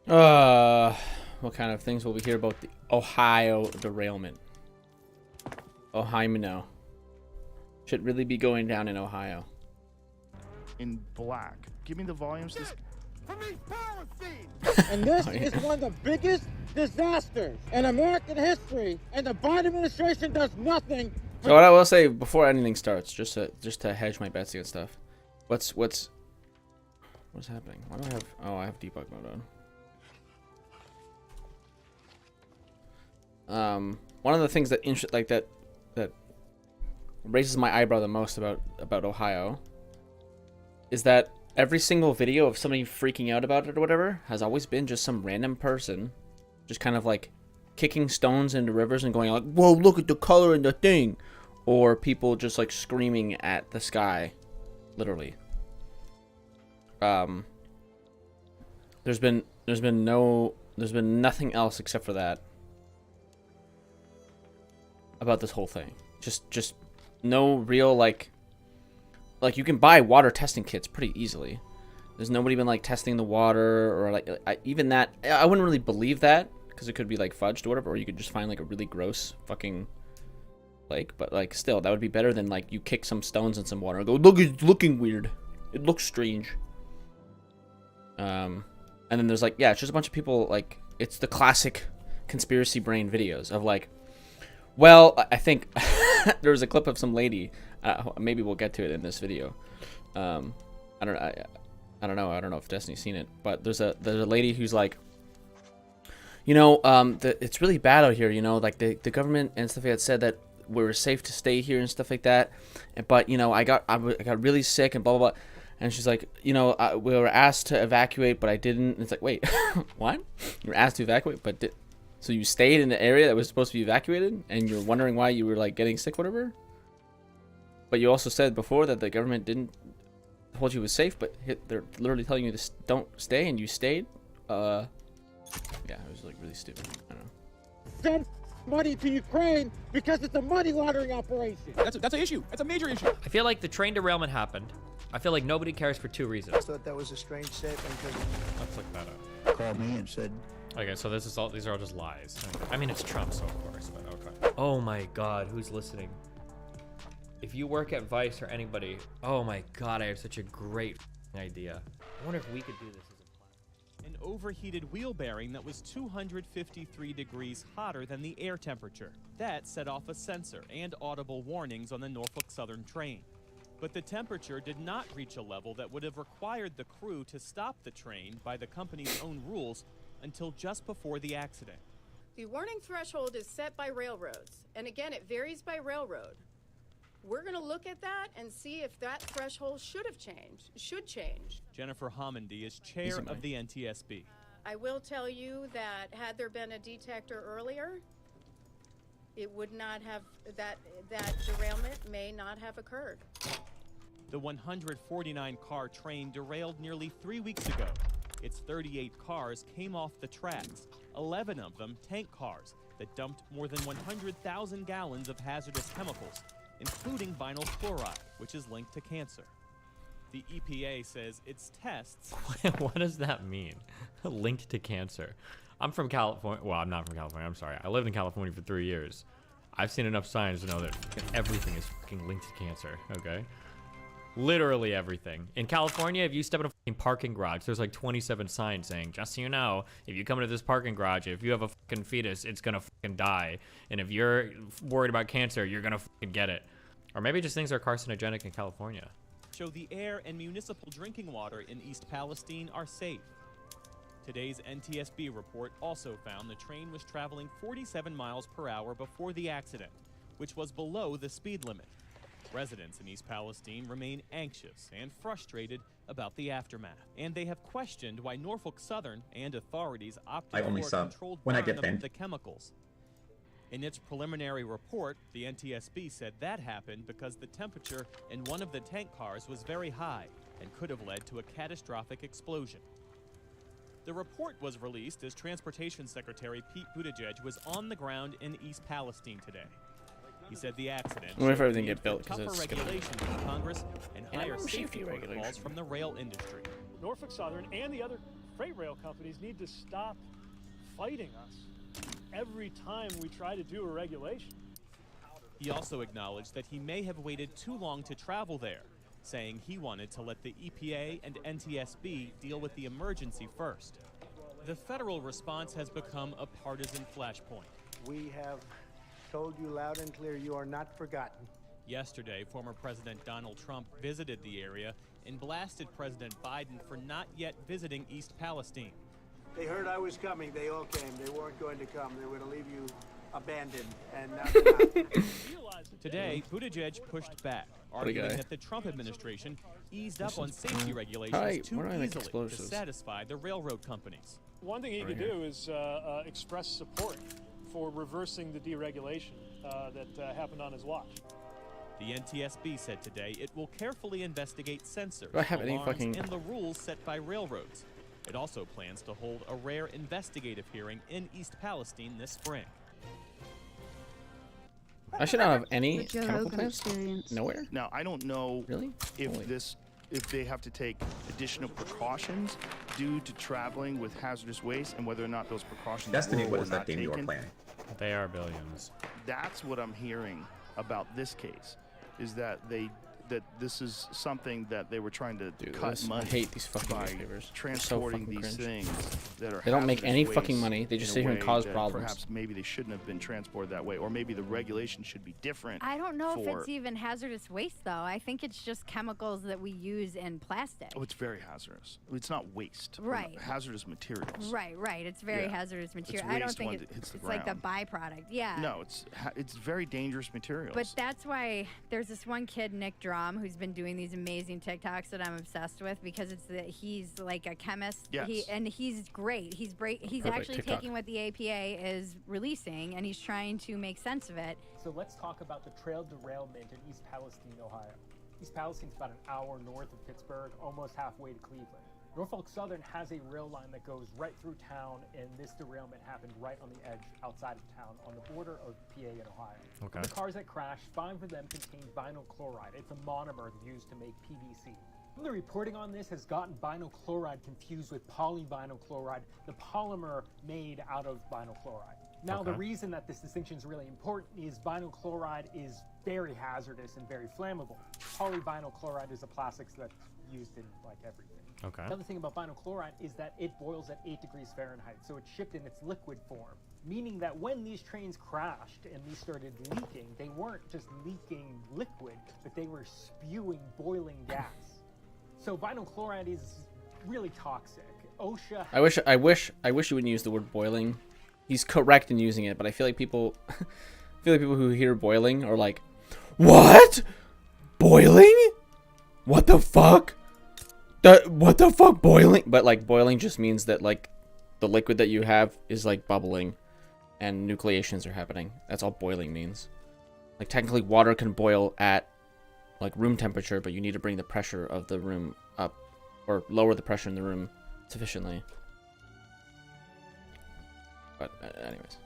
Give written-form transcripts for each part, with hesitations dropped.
What kind of things will we hear about the Ohio derailment? Ohio should really be going down in Ohio. In black. Give me the volumes. And this is one of the biggest disasters in American history, and the Biden administration does nothing. So what I will say before anything starts, just to hedge my bets against stuff, what's happening? Why do I have? Oh, I have debug mode on. One of the things that that raises my eyebrow the most about Ohio is that every single video of somebody freaking out about it or whatever has always been just some random person just kind of like kicking stones into rivers and going like, whoa, look at the color in the thing, or people just like screaming at the sky, literally. There's been nothing else except for that about this whole thing. Just no real like you can buy water testing kits pretty easily. There's nobody been like testing the water, or like even that. I wouldn't really believe that because it could be like fudged or whatever, or you could just find like a really gross fucking lake. But like still, that would be better than like you kick some stones in some water and go, look, it's looking weird. It looks strange. And then there's like, yeah, it's just a bunch of people like, it's the classic conspiracy brain videos of like, well, I think there was a clip of some lady. Maybe we'll get to it in this video. I don't know. I don't know if Destiny's seen it, but there's a lady who's like, you know, it's really bad out here. You know, like the government and stuff like that said that we were safe to stay here and stuff like that. But you know, I got really sick and blah blah blah. And she's like, you know, we were asked to evacuate, but I didn't. And it's like, wait, what? You were asked to evacuate, but so you stayed in the area that was supposed to be evacuated, and you're wondering why you were like getting sick, whatever. But you also said before that the government didn't hold you was safe, but they're literally telling you to don't stay, and you stayed. Yeah, it was like really stupid. I don't know. Send money to Ukraine because it's a money laundering operation. That's an issue. That's a major issue. I feel like the train derailment happened. I feel like nobody cares for two reasons. I thought that was a strange statement. Let's look that up. Called me and said, okay, so these are all just lies. I mean, it's Trump, so of course, but okay. Oh my God, who's listening? If you work at Vice or anybody, oh my God, I have such a great idea. I wonder if we could do this as a plan. An overheated wheel bearing that was 253 degrees hotter than the air temperature. That set off a sensor and audible warnings on the Norfolk Southern train. But the temperature did not reach a level that would have required the crew to stop the train by the company's own rules until just before the accident. The warning threshold is set by railroads, and again, it varies by railroad. We're going to look at that and see if that threshold should change. Jennifer Homendy is chair of the NTSB. I will tell you that had there been a detector earlier, it would not have, that derailment may not have occurred. The 149-car train derailed nearly 3 weeks ago. Its 38 cars came off the tracks, 11 of them tank cars that dumped more than 100,000 gallons of hazardous chemicals, including vinyl chloride, which is linked to cancer. The EPA says its tests... What does that mean? Linked to cancer. I'm from California. Well, I'm not from California. I'm sorry. I lived in California for 3 years. I've seen enough signs to know that everything is fucking linked to cancer, okay? Literally everything. In California, if you step in a fucking parking garage, there's like 27 signs saying, just so you know, if you come into this parking garage, if you have a fucking fetus, it's gonna fucking die. And if you're worried about cancer, you're gonna fucking get it. Or maybe just things are carcinogenic in California. Show the air and municipal drinking water in East Palestine are safe. Today's NTSB report also found the train was traveling 47 miles per hour before the accident, which was below the speed limit. Residents in East Palestine remain anxious and frustrated about the aftermath, and they have questioned why Norfolk Southern and authorities opted for a controlled burn of the chemicals. In its preliminary report, the NTSB said that happened because the temperature in one of the tank cars was very high and could have led to a catastrophic explosion. The report was released as Transportation Secretary Pete Buttigieg was on the ground in East Palestine today. He said the accident if everything get built, tougher regulations from Congress and higher safety protocols from the rail industry. Norfolk Southern and the other freight rail companies need to stop fighting us every time we try to do a regulation. He also acknowledged that he may have waited too long to travel there, saying he wanted to let the EPA and NTSB deal with the emergency first. The federal response has become a partisan flashpoint. We have told you loud and clear you are not forgotten. Yesterday, former President Donald Trump visited the area and blasted President Biden for not yet visiting East Palestine. They heard I was coming. They all came. They weren't going to come. They were to leave you abandoned. And now they're not. Today, Buttigieg pushed back, arguing that the Trump administration eased up on safety regulations too easily to satisfy the railroad companies. One thing he could do is express support for reversing the deregulation that happened on his watch. The NTSB said today it will carefully investigate sensors, alarms, and the rules set by railroads. It also plans to hold a rare investigative hearing in East Palestine this spring. I should not have any Joe chemical Rogan plants. experience. Nowhere. Now, I don't know Really? if Holy. if they have to take additional precautions due to traveling with hazardous waste, and whether or not those precautions Destiny, were what or is that not game you are taken. playing? They are billions. That's what I'm hearing about this case, is that this is something that they were trying to cut money. I hate these fucking by newspapers. transporting They're so these fucking things that are They don't make hazardous any waste fucking money. They just in sit a here and way cause that problems. Perhaps maybe they shouldn't have been transported that way, or maybe the regulation should be different. I don't know if for- it's even hazardous waste, though. I think it's just chemicals that we use in plastic. Oh, it's very hazardous. It's not waste. Right. Hazardous materials. Right. It's very Yeah. hazardous material. It's I don't waste think once it hits the it's like the ground. byproduct. Yeah. No, it's very dangerous materials. But that's why there's this one kid, Nick Drum, who's been doing these amazing TikToks that I'm obsessed with, because it's that he's like a chemist. Yes. He's great. He's Perfect actually TikTok. taking what the APA is releasing and he's trying to make sense of it. So let's talk about the trail derailment in East Palestine, Ohio. East Palestine's about an hour north of Pittsburgh, almost halfway to Cleveland. Norfolk Southern has a rail line that goes right through town, and this derailment happened right on the edge outside of town on the border of PA and Ohio. Okay. The cars that crashed, 5 of them contained vinyl chloride. It's a monomer used to make PVC. The reporting on this has gotten vinyl chloride confused with polyvinyl chloride, the polymer made out of vinyl chloride. Now, the reason that this distinction is really important is vinyl chloride is very hazardous and very flammable. Polyvinyl chloride is a plastics that's used in like everything. Okay. Another thing about vinyl chloride is that it boils at 8 degrees Fahrenheit, so it's shipped in its liquid form, meaning that when these trains crashed and these started leaking, they weren't just leaking liquid, but they were spewing boiling gas. So vinyl chloride is really toxic. OSHA. I wish you wouldn't use the word boiling. He's correct in using it, but I feel like people who hear boiling are like, "What? Boiling? What the fuck? What the fuck boiling?" But like boiling just means that like the liquid that you have is like bubbling and nucleations are happening. That's all boiling means. Like technically water can boil at like room temperature, but you need to bring the pressure of the room up or lower the pressure in the room sufficiently. But anyways,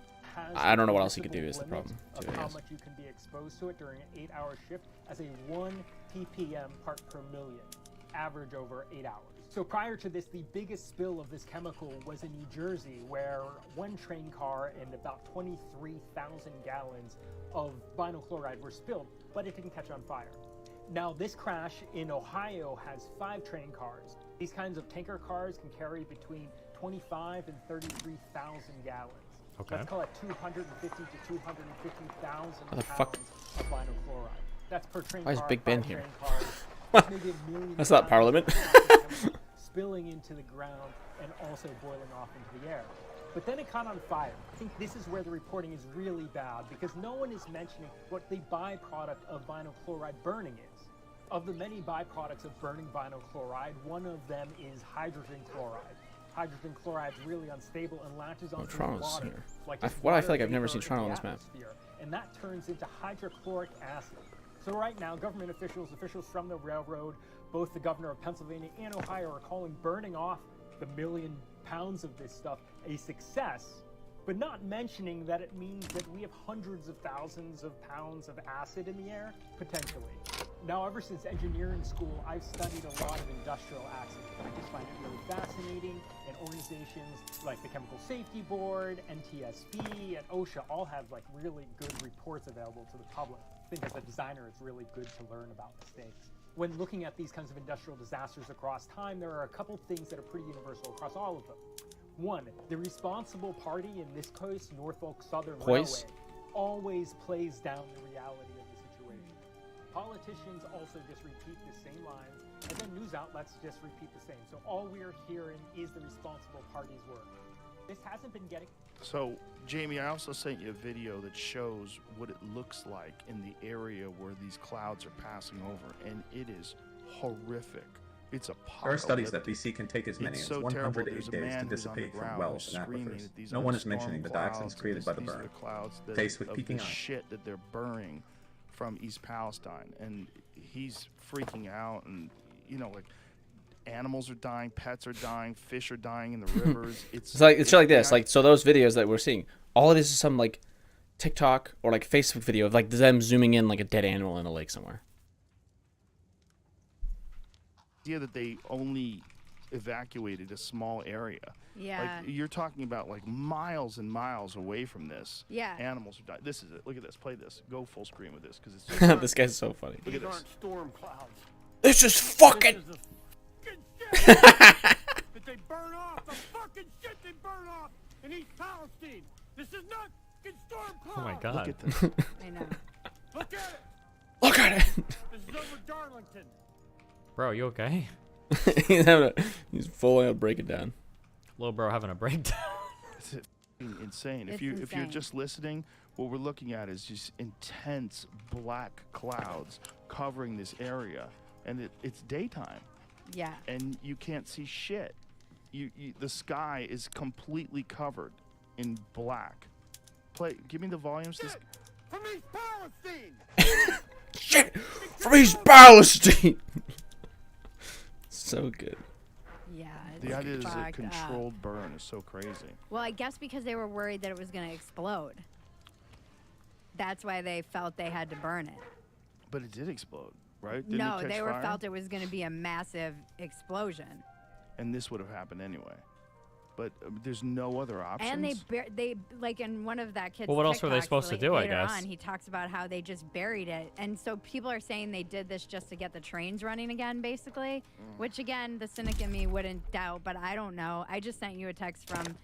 I don't know what else you could do is the problem. Of how much you can be exposed to it during an 8-hour shift as a 1 ppm part per million, average over 8 hours. So prior to this, the biggest spill of this chemical was in New Jersey, where one train car and about 23,000 gallons of vinyl chloride were spilled, but it didn't catch on fire. Now, this crash in Ohio has 5 train cars. These kinds of tanker cars can carry between 25 and 33,000 gallons. Okay. Let's call it 250 to 250,000 What the pounds fuck? of vinyl chloride. That's per train Why is car. Big Ben 5 here? train cars. That's maybe 1 million That's not pounds Parliament. of spilling into the ground and also boiling off into the air. But then it caught on fire. I think this is where the reporting is really bad, because no one is mentioning what the byproduct of vinyl chloride burning is. Of the many byproducts of burning vinyl chloride, one of them is hydrogen chloride. Hydrogen chloride is really unstable and latches onto Toronto's water. here. Like I just feel like water I've never vapor seen in Toronto the on this map. atmosphere, and that turns into hydrochloric acid. So right now, government officials from the railroad, both the governor of Pennsylvania and Ohio, are calling burning off the 1 million pounds of this stuff a success, but not mentioning that it means that we have hundreds of thousands of pounds of acid in the air, potentially. Now, ever since engineering school, I've studied a lot of industrial accidents. I just find it really fascinating, and organizations like the Chemical Safety Board, NTSB, and OSHA all have like really good reports available to the public. I think as a designer, it's really good to learn about mistakes. When looking at these kinds of industrial disasters across time, there are a couple things that are pretty universal across all of them. One, the responsible party, in this case, Norfolk Southern Railway, always plays down the reality of the situation. Politicians also just repeat the same lines, and then news outlets just repeat the same. So all we're hearing is the responsible party's word. This hasn't been getting... So, Jamie, I also sent you a video that shows what it looks like in the area where these clouds are passing over, and it is horrific. It's apocalyptic. There are studies that BC can take as many as 108 days to dissipate from wells and aquifers. No one is mentioning the dioxins created by the burn, faced with peaking ice. Shit that they're burning from East Palestine, and he's freaking out, and you know, like animals are dying, pets are dying, fish are dying in the rivers. It's like this. Like, so those videos that we're seeing, all it is some like TikTok or like Facebook video of like them zooming in like a dead animal in a lake somewhere. Idea that they only evacuated a small area. Yeah. Like, you're talking about like miles and miles away from this. Yeah. Animals are dying. This is it. Look at this. Play this. Go full screen with this because it's just this guy's so funny. Look at this. Aren't storm clouds. This is fucking. That they burn off the fucking shit they burn off in East Palestine. This is not fucking storm clouds. Oh my god. Look at this. I know. Look at it. Look at it. This is over Darlington. Bro, you okay? He's fully gonna break it down. Little bro having a breakdown. It's insane. It's If you're insane. just listening, what we're looking at is just intense black clouds covering this area, and it's daytime. Yeah. And you can't see shit. The sky is completely covered in black. Give me the volumes. Shit from East Palestine. Shit from East Palestine. So good. Yeah. The idea is a fucked controlled up. burn is so crazy. Well, I guess because they were worried that it was going to explode. That's why they felt they had to burn it. But it did explode, right? Didn't No, it catch they fire? felt it was going to be a massive explosion. And this would have happened anyway. But there's no other options. And they like in one of that kid's Well, what else were they TikToks supposed to do, I later guess? on, he talks about how they just buried it. And so people are saying they did this just to get the trains running again, basically. Which, again, the cynic in me wouldn't doubt, but I don't know. I just sent you a text from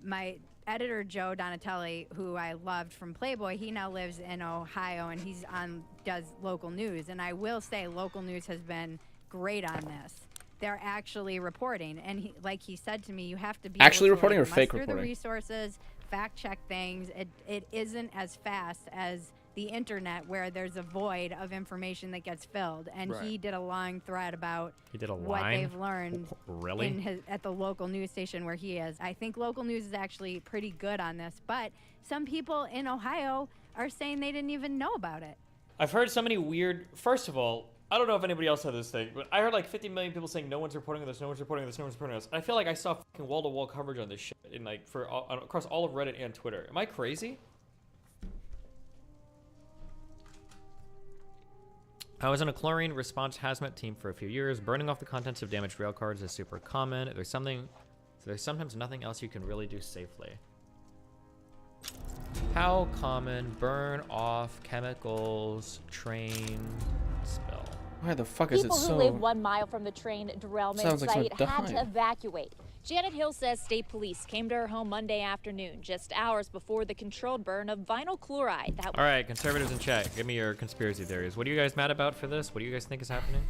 my editor, Joe Donatelli, who I loved from Playboy. He now lives in Ohio, and he's does local news. And I will say local news has been great on this. They're actually reporting, and like he said to me, you have to be Actually able to, reporting like, or fake muster the reporting? resources, fact check things. It isn't as fast as the internet, where there's a void of information that gets filled. And he did a long thread about what they've learned Really? at the local news station where he is. I think local news is actually pretty good on this, but some people in Ohio are saying they didn't even know about it. I've heard so many weird. First of all, I don't know if anybody else had this thing, but I heard like 50 million people saying no one's reporting on this, no one's reporting on this, no one's reporting on this. I feel like I saw fucking wall-to-wall coverage on this shit in like across all of Reddit and Twitter. Am I crazy? I was on a chlorine response hazmat team for a few years. Burning off the contents of damaged rail cars is super common. There's sometimes nothing else you can really do safely. How common burn off chemicals train spill? Why the fuck is it People so... who live 1 mile from the train derailment Sounds like site someone had to died. evacuate. Janet Hill says state police came to her home Monday afternoon, just hours before the controlled burn of vinyl chloride. That All right, conservatives in chat, give me your conspiracy theories. What are you guys mad about for this? What do you guys think is happening?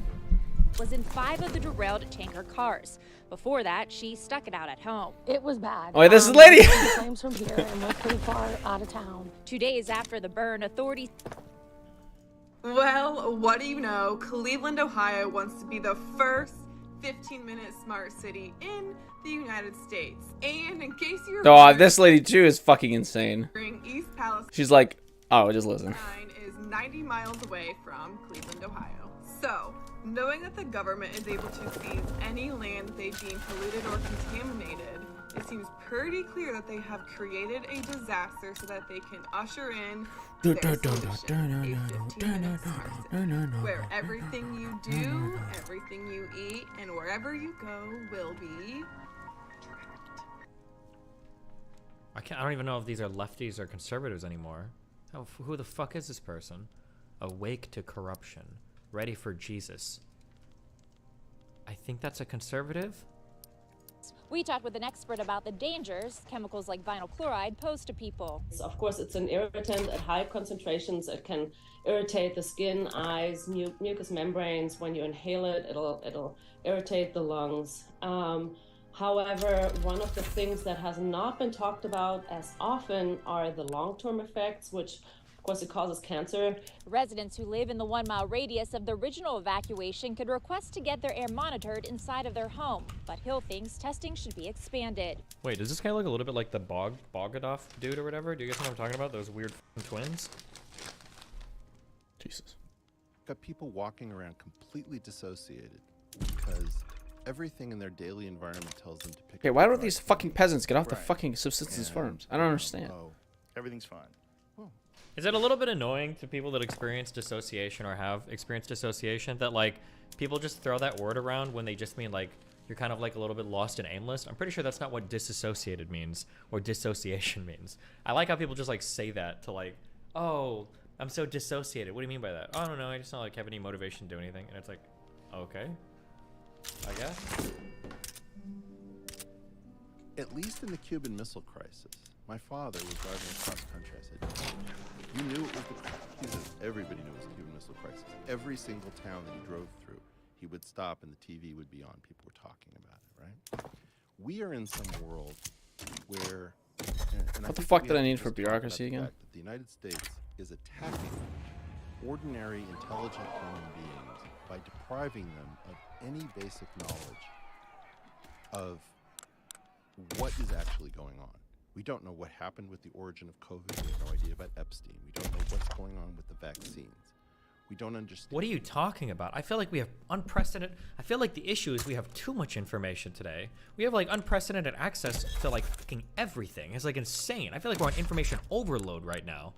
was in 5 of the derailed tanker cars. Before that, she stuck it out at home. It was bad. Oh, wait, this is lady. The flames from here and we're pretty far out of town. 2 days after the burn, authorities... Well, what do you know? Cleveland, Ohio wants to be the first 15-minute smart city in the United States. And in case you're Oh, this lady too is fucking insane. East Palestine She's like, oh, just listen. is 90 miles away from Cleveland, Ohio. So, knowing that the government is able to seize any land that they deem polluted or contaminated it seems pretty clear that they have created a disaster so that they can usher in their solution, a 15-minute smart city, where everything you do, everything you eat, and wherever you go will be tracked. I don't even know if these are lefties or conservatives anymore. Oh, who the fuck is this person? Awake to corruption, ready for Jesus. I think that's a conservative. We talked with an expert about the dangers chemicals like vinyl chloride pose to people. Of course, it's an irritant at high concentrations. It can irritate the skin, eyes, mucous membranes. When you inhale it, it'll irritate the lungs. However, one of the things that has not been talked about as often are the long-term effects, which of course it causes cancer. Residents who live in the 1 mile radius of the original evacuation could request to get their air monitored inside of their home, but Hill thinks testing should be expanded. Wait, does this guy look a little bit like the Bogdanovich dude or whatever? Do you guys know what I'm talking about? Those weird twins? Jesus. Got people walking around completely dissociated because everything in their daily environment tells them to pick. Okay, why don't these fucking peasants get off the fucking subsistence farms? I don't understand. Everything's fine. Is it a little bit annoying to people that experience dissociation or have experienced dissociation that like people just throw that word around when they just mean like you're kind of like a little bit lost and aimless? I'm pretty sure that's not what disassociated means or dissociation means. I like how people just like say that to like, oh, I'm so dissociated. What do you mean by that? Oh, I don't know. I just don't like have any motivation to do anything. And it's like, okay, I guess. At least in the Cuban Missile Crisis, my father was driving across country. I said, you knew it was he says, everybody knew it was the Cuban Missile Crisis. Every single town that he drove through, he would stop and the TV would be on. People were talking about it, right? We are in some world where... And what the fuck did I need for bureaucracy again? That the United States is attacking ordinary, intelligent human beings by depriving them of any basic knowledge of what is actually going on. We don't know what happened with the origin of COVID. We have no idea about Epstein. We don't know what's going on with the vaccines. We don't understand. What are you talking about? I feel like we have unprecedented... I feel like the issue is we have too much information today. We have like unprecedented access to like fucking everything. It's like insane. I feel like we're on information overload right now.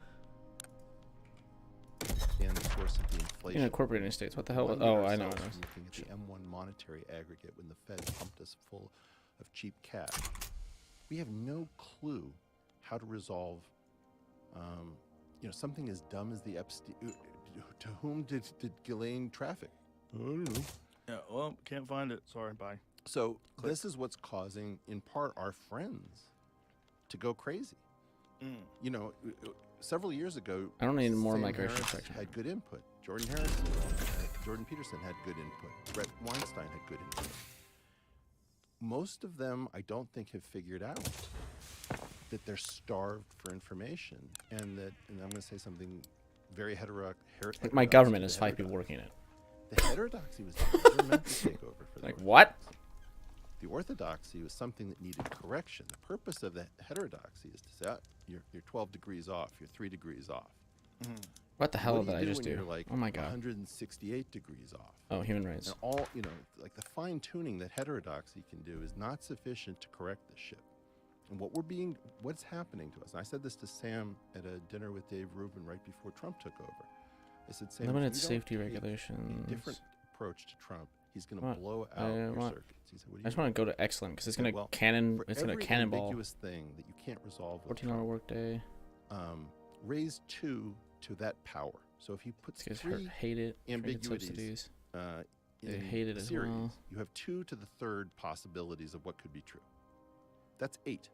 And the source of the inflation. In incorporated states, what the hell? Oh, I know. Looking at the M1 monetary aggregate when the Fed pumped us full of cheap cash. We have no clue how to resolve, something as dumb as the Epstein. To whom did Ghislaine traffic? I don't know. Yeah, well, can't find it. Sorry, bye. So this is what's causing, in part, our friends to go crazy. You know, several years ago, I don't need more Sam migration Harris section. had good input. Jordan Peterson had good input. Brett Weinstein had good input. Most of them, I don't think, have figured out that they're starved for information, and I'm going to say something very heterodox. Like my government is 5 people working it. The heterodoxy was never meant to take over for the like what? The orthodoxy was something that needed correction. The purpose of the heterodoxy is to say, you're 12 degrees off, you're 3 degrees off. What the hell What did I just do? You're like oh my god. 168 degrees off. Oh, human rights. And all, like the fine tuning that heterodoxy can do is not sufficient to correct the ship. And what's happening to us, and I said this to Sam at a dinner with Dave Rubin right before Trump took over. I said, Sam, limited if you safety don't take regulations. a different approach to Trump, he's going to blow out your circuits. He said, what do you I just want to go to excellent because it's going to it's going to cannonball. Ambiguous thing that you can't resolve. 14-hour workday. Raise 2 to that power. So if he puts These guys 3 hate it. ambiguities they hate it as well. You have 2 to the 3rd possibilities of what could be true. That's 8.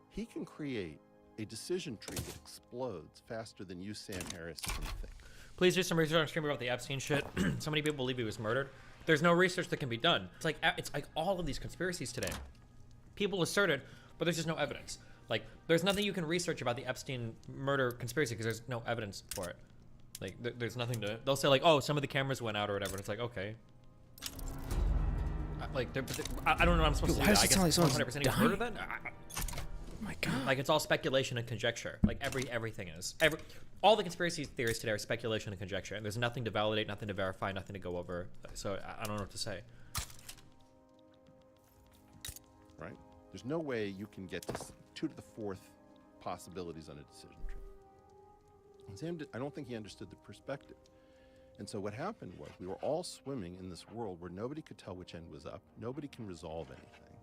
He can create a decision tree that explodes faster than you, Sam Harris, can think. Please do some research on stream about the Epstein shit. So many people believe he was murdered. There's no research that can be done. It's like all of these conspiracies today. People asserted, but there's just no evidence. Like, there's nothing you can research about the Epstein murder conspiracy because there's no evidence for it. Like, there's nothing to... They'll say, like, oh, some of the cameras went out or whatever. And it's like, okay. Like, I don't know what I'm supposed to do. I guess 100% he was murdered then? Oh my god. Like, it's all speculation and conjecture. Like, everything is. All the conspiracy theories today are speculation and conjecture. And there's nothing to validate, nothing to verify, nothing to go over. So, I don't know what to say. Right? There's no way you can get to 2 to the 4th possibilities on a decision tree. And Sam, I don't think he understood the perspective. And so what happened was we were all swimming in this world where nobody could tell which end was up. Nobody can resolve anything.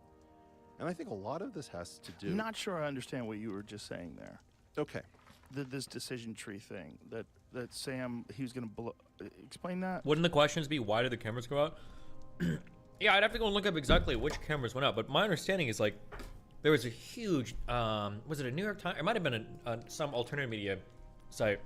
And I think a lot of this has to do... I'm not sure I understand what you were just saying there. Okay. This decision tree thing that Sam, he was going to blow... Explain that? Wouldn't the questions be, why did the cameras go out? Yeah, I'd have to go and look up exactly which cameras went out. But my understanding is, like, there was a huge... was it a New York Times? It might have been some alternative media site.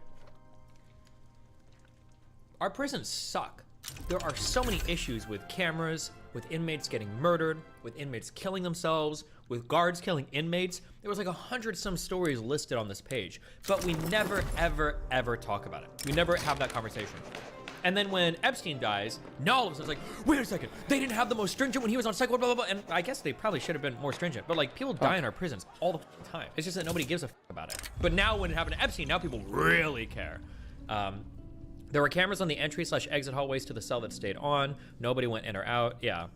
Our prisons suck. There are so many issues with cameras, with inmates getting murdered, with inmates killing themselves, with guards killing inmates. There was like 100-some stories listed on this page, but we never, ever, ever talk about it. We never have that conversation. And then when Epstein dies, now all of a sudden it's like, wait a second, they didn't have the most stringent when he was on psycho, blah, blah, blah. And I guess they probably should have been more stringent, but like people die in our prisons all the time. It's just that nobody gives a about it. But now when it happened to Epstein, now people really care. There were cameras on the entry/exit hallways to the cell that stayed on. Nobody went in or out. Yeah.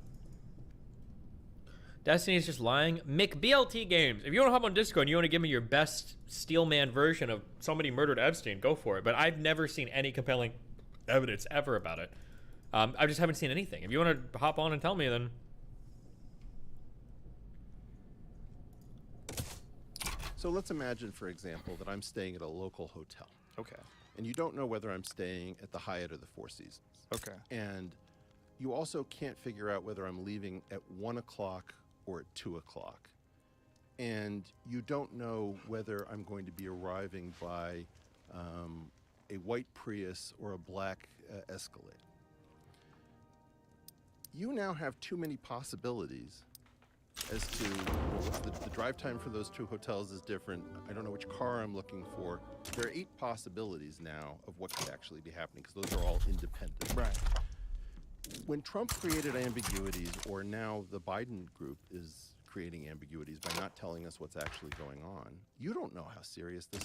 Destiny is just lying. McBLT Games. If you want to hop on Discord and you want to give me your best Steelman version of somebody murdered Epstein, go for it. But I've never seen any compelling evidence ever about it. I just haven't seen anything. If you want to hop on and tell me, then... So let's imagine, for example, that I'm staying at a local hotel. Okay. And you don't know whether I'm staying at the Hyatt or the Four Seasons. Okay. And you also can't figure out whether I'm leaving at 1 o'clock or at 2 o'clock. And you don't know whether I'm going to be arriving by a white Prius or a black Escalade. You now have too many possibilities as to the drive time for those 2 hotels is different. I don't know which car I'm looking for. There are 8 possibilities now of what could actually be happening because those are all independent. Right. When Trump created ambiguities, or now the Biden group is creating ambiguities by not telling us what's actually going on, you don't know how serious this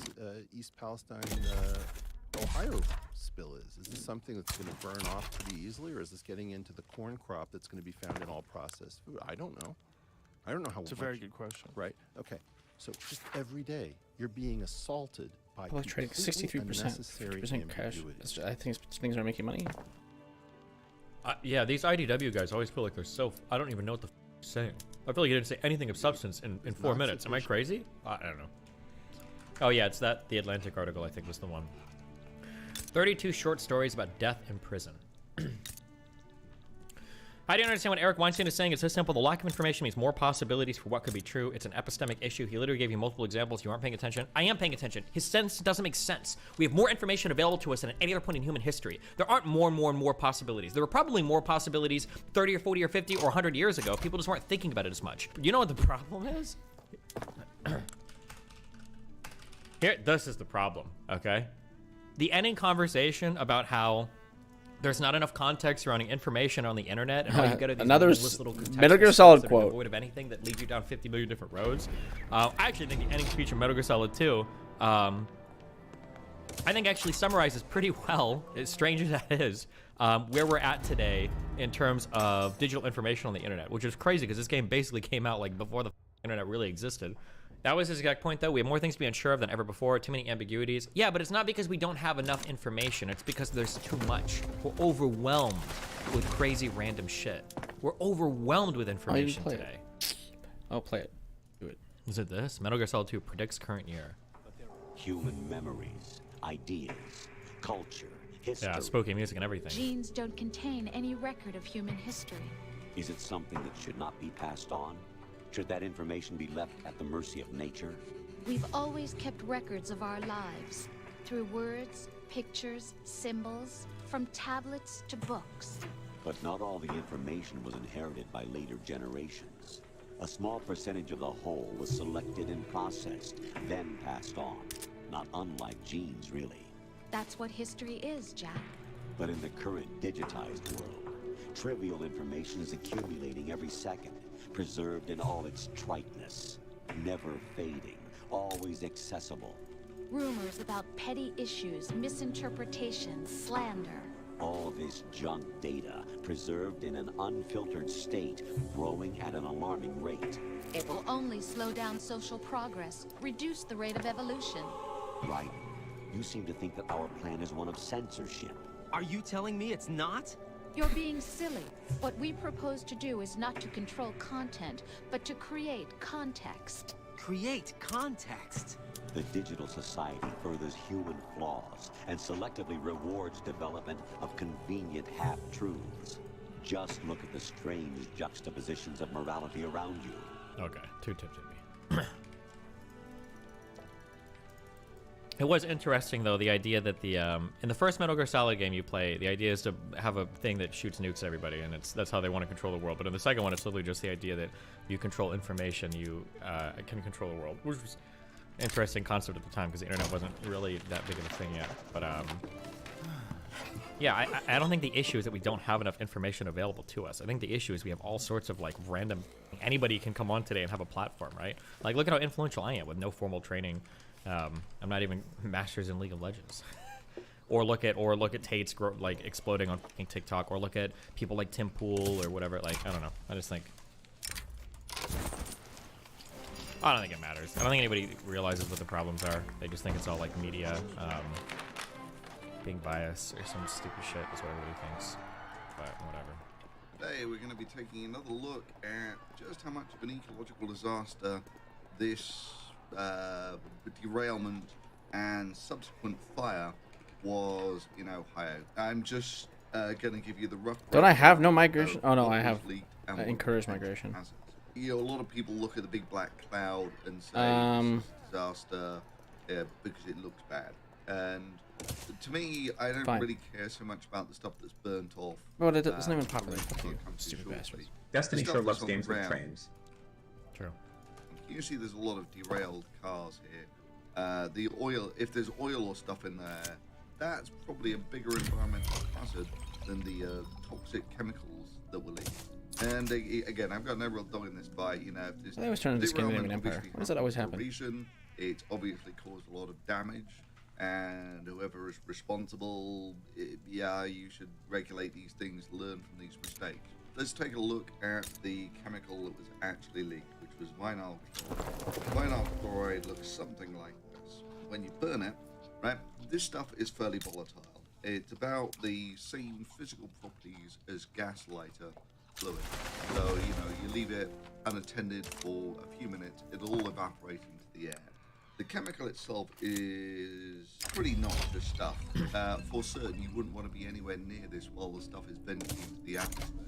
East Palestine, Ohio spill is. Is this something that's going to burn off pretty easily, or is this getting into the corn crop that's going to be found in all processed food? I don't know. I don't know how. It's a very good question. Right. Okay. So just every day you're being assaulted by trading 63%, 50% cash. I think things are making money. Yeah, these IDW guys always feel like they're so... I don't even know what the f*** saying. I feel like you didn't say anything of substance in 4 minutes. Am I crazy? I don't know. Oh yeah, it's that The Atlantic article, I think, was the one. 32 short stories about death in prison. I don't understand what Eric Weinstein is saying. It's so simple. The lack of information means more possibilities for what could be true. It's an epistemic issue. He literally gave you multiple examples. You aren't paying attention. I am paying attention. His sentence doesn't make sense. We have more information available to us than at any other point in human history. There aren't more and more possibilities. There were probably more possibilities 30 or 40 or 50 or 100 years ago. People just weren't thinking about it as much. You know what the problem is? Here, this is the problem, okay? The ending conversation about how there's not enough context surrounding information on the internet, and how you get another little Metal Gear Solid that are quote. devoid of anything that leads you down 50 million different roads. I actually think the ending speech of Metal Gear Solid 2, I think actually summarizes pretty well, as strange as that is, where we're at today in terms of digital information on the internet, which is crazy because this game basically came out like before the internet really existed. That was his exact point, though. We have more things to be unsure of than ever before. Too many ambiguities. Yeah, but it's not because we don't have enough information. It's because there's too much. We're overwhelmed with crazy random shit. We're overwhelmed with information today. I'll play it. Do it. Is it this? Metal Gear Solid 2 predicts current year. Human memories, ideas, culture, history. Yeah, spooky music and everything. Genes don't contain any record of human history. Is it something that should not be passed on? Should that information be left at the mercy of nature? We've always kept records of our lives, through words, pictures, symbols, from tablets to books. But not all the information was inherited by later generations. A small percentage of the whole was selected and processed, then passed on. Not unlike genes, really. That's what history is, Jack. But in the current digitized world, trivial information is accumulating every second, preserved in all its triteness, never fading, always accessible. Rumors about petty issues, misinterpretations, slander. All this junk data, preserved in an unfiltered state, growing at an alarming rate. It will only slow down social progress, reduce the rate of evolution. Right. You seem to think that our plan is one of censorship. Are you telling me it's not? You're being silly. What we propose to do is not to control content, but to create context. Create context? The digital society furthers human flaws and selectively rewards development of convenient half-truths. Just look at the strange juxtapositions of morality around you. Okay, 2 tips at me. It was interesting, though, the idea that the in the first Metal Gear Solid game you play, the idea is to have a thing that shoots nukes at everybody, and that's how they want to control the world. But in the second one, it's literally just the idea that you control information, you can control the world, which was an interesting concept at the time because the internet wasn't really that big of a thing yet. But yeah, I don't think the issue is that we don't have enough information available to us. I think the issue is we have all sorts of like random. Anybody can come on today and have a platform, right? Like, look at how influential I am with no formal training. I'm not even masters in League of Legends. or look at Tate's like exploding on TikTok, or look at people like Tim Pool or whatever. Like, I don't know. I just think I don't think it matters. I don't think anybody realizes what the problems are. They just think it's all like media being biased or some stupid shit is what everybody thinks. But whatever. Today we're going to be taking another look at just how much of an ecological disaster this derailment and subsequent fire was in Ohio. I'm just going to give you the rough. Don't I have no migration? Oh no, I have. I encourage migration. You know, a lot of people look at the big black cloud and say it's a disaster because it looks bad. And to me, I don't really care so much about the stuff that's burnt off. Well, it's not even popular. Stupid bastards. Destiny sure loves games with trains. True. You can see there's a lot of derailed cars here. The oil, if there's oil or stuff in there, that's probably a bigger environmental hazard than the toxic chemicals that were leaked. And again, I've got no real dog in this fight. You know, if they always turn into Scandinavian Empire. Why does that always happen? It's obviously caused a lot of damage, and whoever is responsible, yeah, you should regulate these things, learn from these mistakes. Let's take a look at the chemical that was actually leaked, which was vinyl chloride. Vinyl chloride looks something like this. When you burn it, right, this stuff is fairly volatile. It's about the same physical properties as gas lighter fluid. So, you know, you leave it unattended for a few minutes, it'll all evaporate into the air. The chemical itself is pretty noxious stuff. For certain, you wouldn't want to be anywhere near this while the stuff is venting into the atmosphere.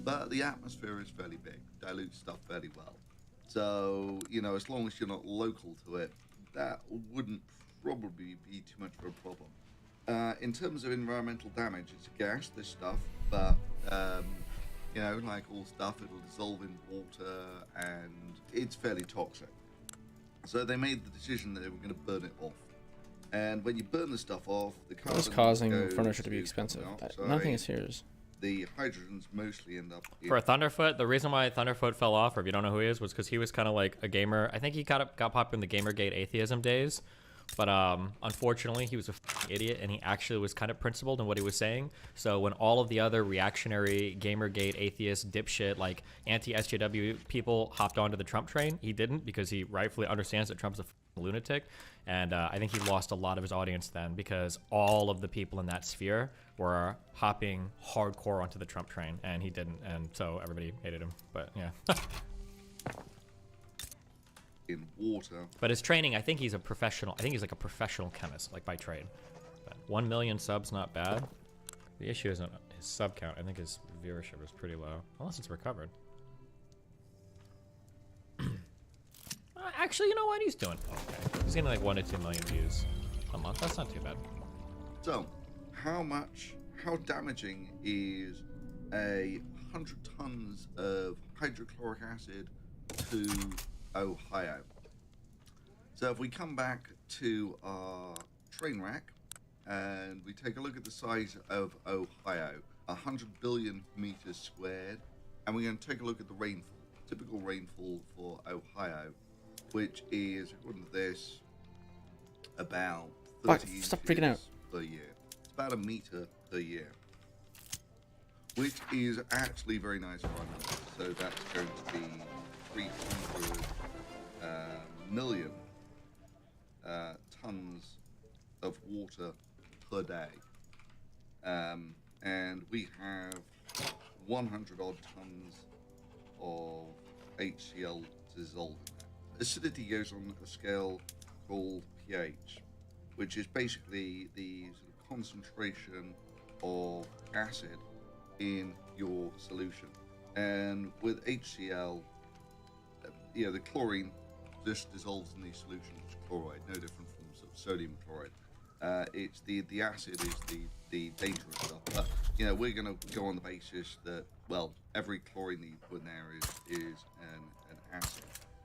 But the atmosphere is fairly big, dilutes stuff fairly well. So, you know, as long as you're not local to it, that wouldn't probably be too much of a problem. In terms of environmental damage, it's a gas, this stuff, but you know, like all stuff, it'll dissolve in water, and it's fairly toxic. So they made the decision that they were going to burn it off. And when you burn the stuff off, the carbon What's causing goes furniture to be expensive? Nothing is here. The hydrogens mostly end up for Thunderfoot. The reason why Thunderfoot fell off, or if you don't know who he is, was because he was kind of like a gamer. I think he got popular in the Gamergate atheism days. But unfortunately, he was a idiot, and he actually was kind of principled in what he was saying. So when all of the other reactionary Gamergate atheist dipshit, like anti-SJW people hopped onto the Trump train, he didn't, because he rightfully understands that Trump's a lunatic. And I think he lost a lot of his audience then, because all of the people in that sphere were hopping hardcore onto the Trump train, and he didn't. And so everybody hated him. But yeah. in water. But his training, I think he's a professional. I think he's like a professional chemist, like by trade. But 1 million subs, not bad. The issue isn't his sub count. I think his viewership is pretty low, unless it's recovered. Actually, you know what? He's doing okay. He's getting like 1 to 2 million views a month. That's not too bad. So, how damaging is 100 tons of hydrochloric acid to Ohio? So if we come back to our train wreck and we take a look at the size of Ohio, 100 billion meters squared, and we're going to take a look at the rainfall, typical rainfall for Ohio, which is, according to this, about 30 inches per year. It's about a meter per year. which is actually very nice for our numbers. So that's going to be 300 million tons of water per day. And we have 100 odd tons of HCl dissolved in that. Acidity goes on a scale called pH, which is basically the sort of concentration of acid in your solution. And with HCl, the chlorine just dissolves in the solution as chloride, no different from sort of sodium chloride. It's the acid is the dangerous stuff. But we're going to go on the basis that, well, every chlorine that you put in there is an acid.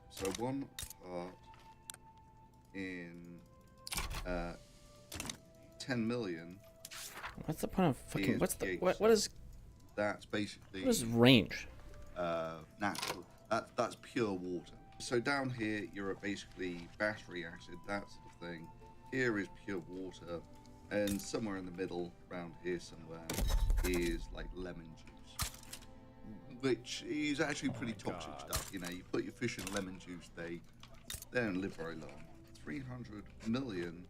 So 1 part in 10 million. What's the point of fucking? What's the what is? That's basically. What is range? Natural. That's pure water. So down here you're at basically battery acid, that sort of thing. Here is pure water, and somewhere in the middle, around here somewhere, is like lemon juice, which is actually pretty toxic stuff. You put your fish in lemon juice, they don't live very long. 300 million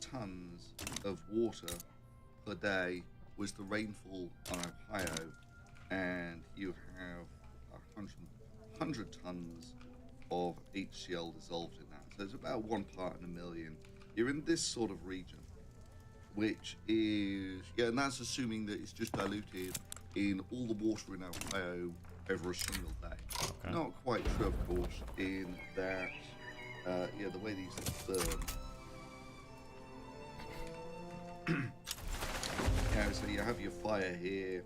tons of water per day was the rainfall on Ohio, and you have 100 tons of HCl dissolved in that. So it's about 1 part in a million. You're in this sort of region, which is, and that's assuming that it's just diluted in all the water in Ohio over a single day. Okay. Not quite true, of course, in that, the way these things burn. So you have your fire here.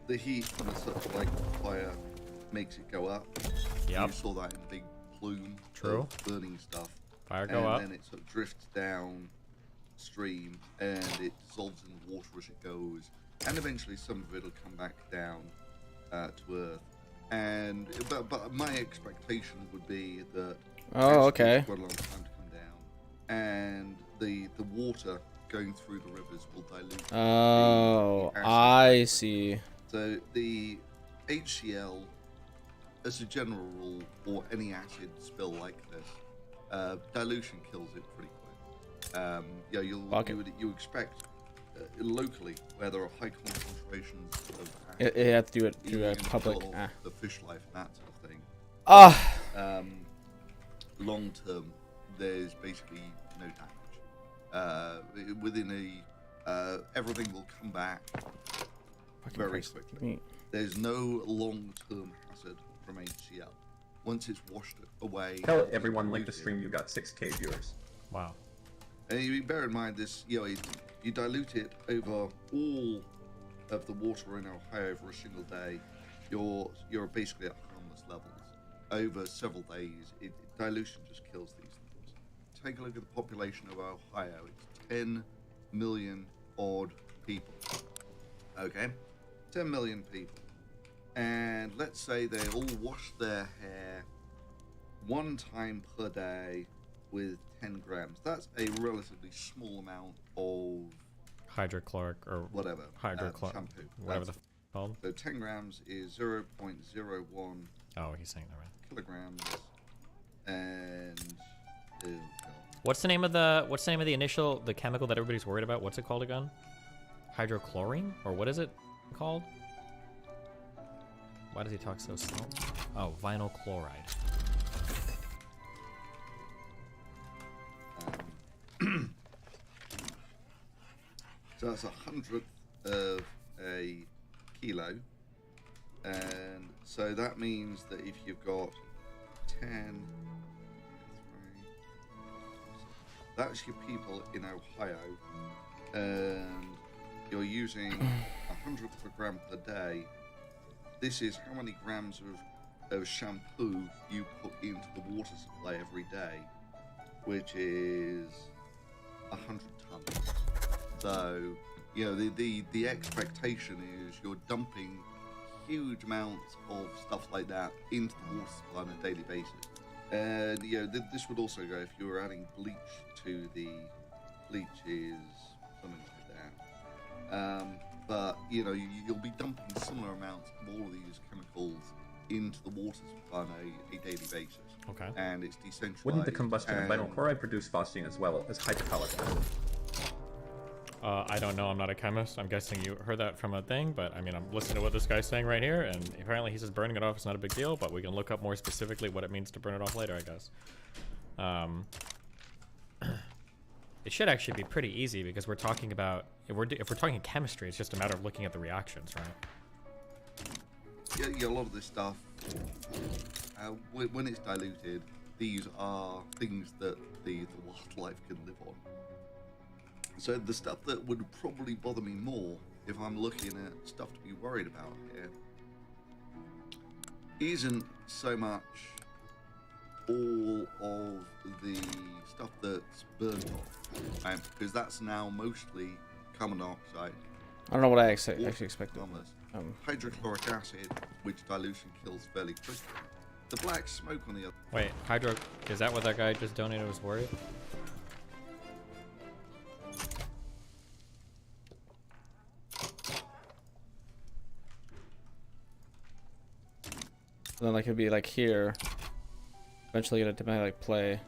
The heat from such like fire makes it go up. Yep. You saw that in the big plume True. of burning stuff. Fire go up. And then it sort of drifts down stream and it dissolves in the water as it goes. And eventually some of it will come back down to Earth. And but my expectation would be that okay. quite a long time to come down. And the water going through the rivers will dilute. Oh, I see. So the HCl, as a general rule, or any acid spill like this, dilution kills it pretty quick. You expect locally where there are high concentrations of acid, you have to do it through a public. The fish life and that sort of thing. Long term, there's basically no damage. Within everything will come back very quickly. There's no long-term hazard from HCl. Once it's washed away. Tell everyone like the stream you got 6K viewers. Wow. And you bear in mind this, you dilute it over all of the water in Ohio over a single day. You're basically at harmless levels. Over several days, dilution just kills these things. Take a look at the population of Ohio. It's 10 million odd people. Okay? 10 million people. And let's say they all wash their hair 1 time per day with 10 grams. That's a relatively small amount of hydrochloric or whatever shampoo, whatever the called. So 10 grams is 0.01. Oh, he's saying that right. Kilograms. And what's the name of the chemical that everybody's worried about? What's it called again? Hydrochlorine, or what is it called? Why does he talk so slow? Oh, vinyl chloride. So that's 100th of a kilo, and so that means that if you've got 10, that's your people in Ohio, and you're using 100 per gram per day. This is how many grams of shampoo you put into the water supply every day, which is 100 tons. So, the expectation is you're dumping huge amounts of stuff like that into the water supply on a daily basis. And this would also go if you were adding bleach to the bleach is something like But you know, you'll be dumping similar amounts of all of these chemicals into the waters on a daily basis. Okay. And it's decentralized. Wouldn't the combustion of vinyl chloride produce phosgene as well as hydrochloric acid? I don't know. I'm not a chemist. I'm guessing you heard that from a thing, but I mean, I'm listening to what this guy's saying right here, and apparently he says burning it off is not a big deal, but we can look up more specifically what it means to burn it off later, I guess. It should actually be pretty easy because we're talking about if we're talking chemistry, it's just a matter of looking at the reactions, right? Yeah, a lot of this stuff, when it's diluted, these are things that the wildlife can live on. So the stuff that would probably bother me more if I'm looking at stuff to be worried about here isn't so much all of the stuff that's burned off, right? Because that's now mostly carbon dioxide. I don't know what I actually expected. Hydrochloric acid, which dilution kills fairly quickly. The black smoke on the other. Wait, is that what that guy just donated was worried? And then like it'd be like here. Eventually it'd like play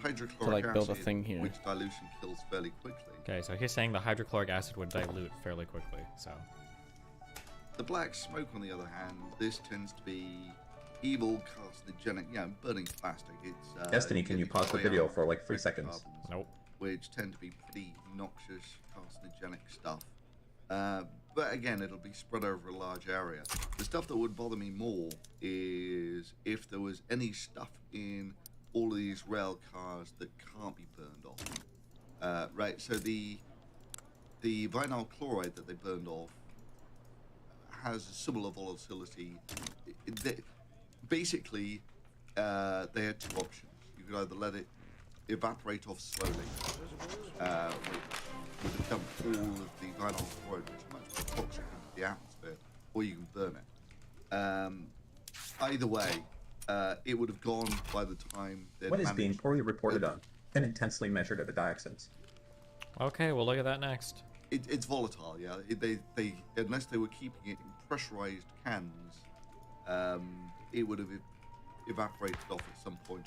hydrochloric to like build a acid, thing here. which dilution kills fairly quickly. Okay, so he's saying the hydrochloric acid would dilute fairly quickly, so. The black smoke, on the other hand, this tends to be evil, carcinogenic, burning plastic. It's Destiny, can you pause the video for like 3 seconds? Nope. Which tend to be pretty noxious, carcinogenic stuff. But again, it'll be spread over a large area. The stuff that would bother me more is if there was any stuff in all of these rail cars that can't be burned off. Right, so the vinyl chloride that they burned off has a similar volatility. Basically, they had two options. You could either let it evaporate off slowly, with a dump all of the vinyl chloride, which is much more toxic into the atmosphere, or you can burn it. Either way, it would have gone by the time they'd What is being poorly reported on and intensely measured at the dioxins? Okay, we'll look at that next. It's volatile, yeah. They unless they were keeping it in pressurized cans, it would have evaporated off at some point,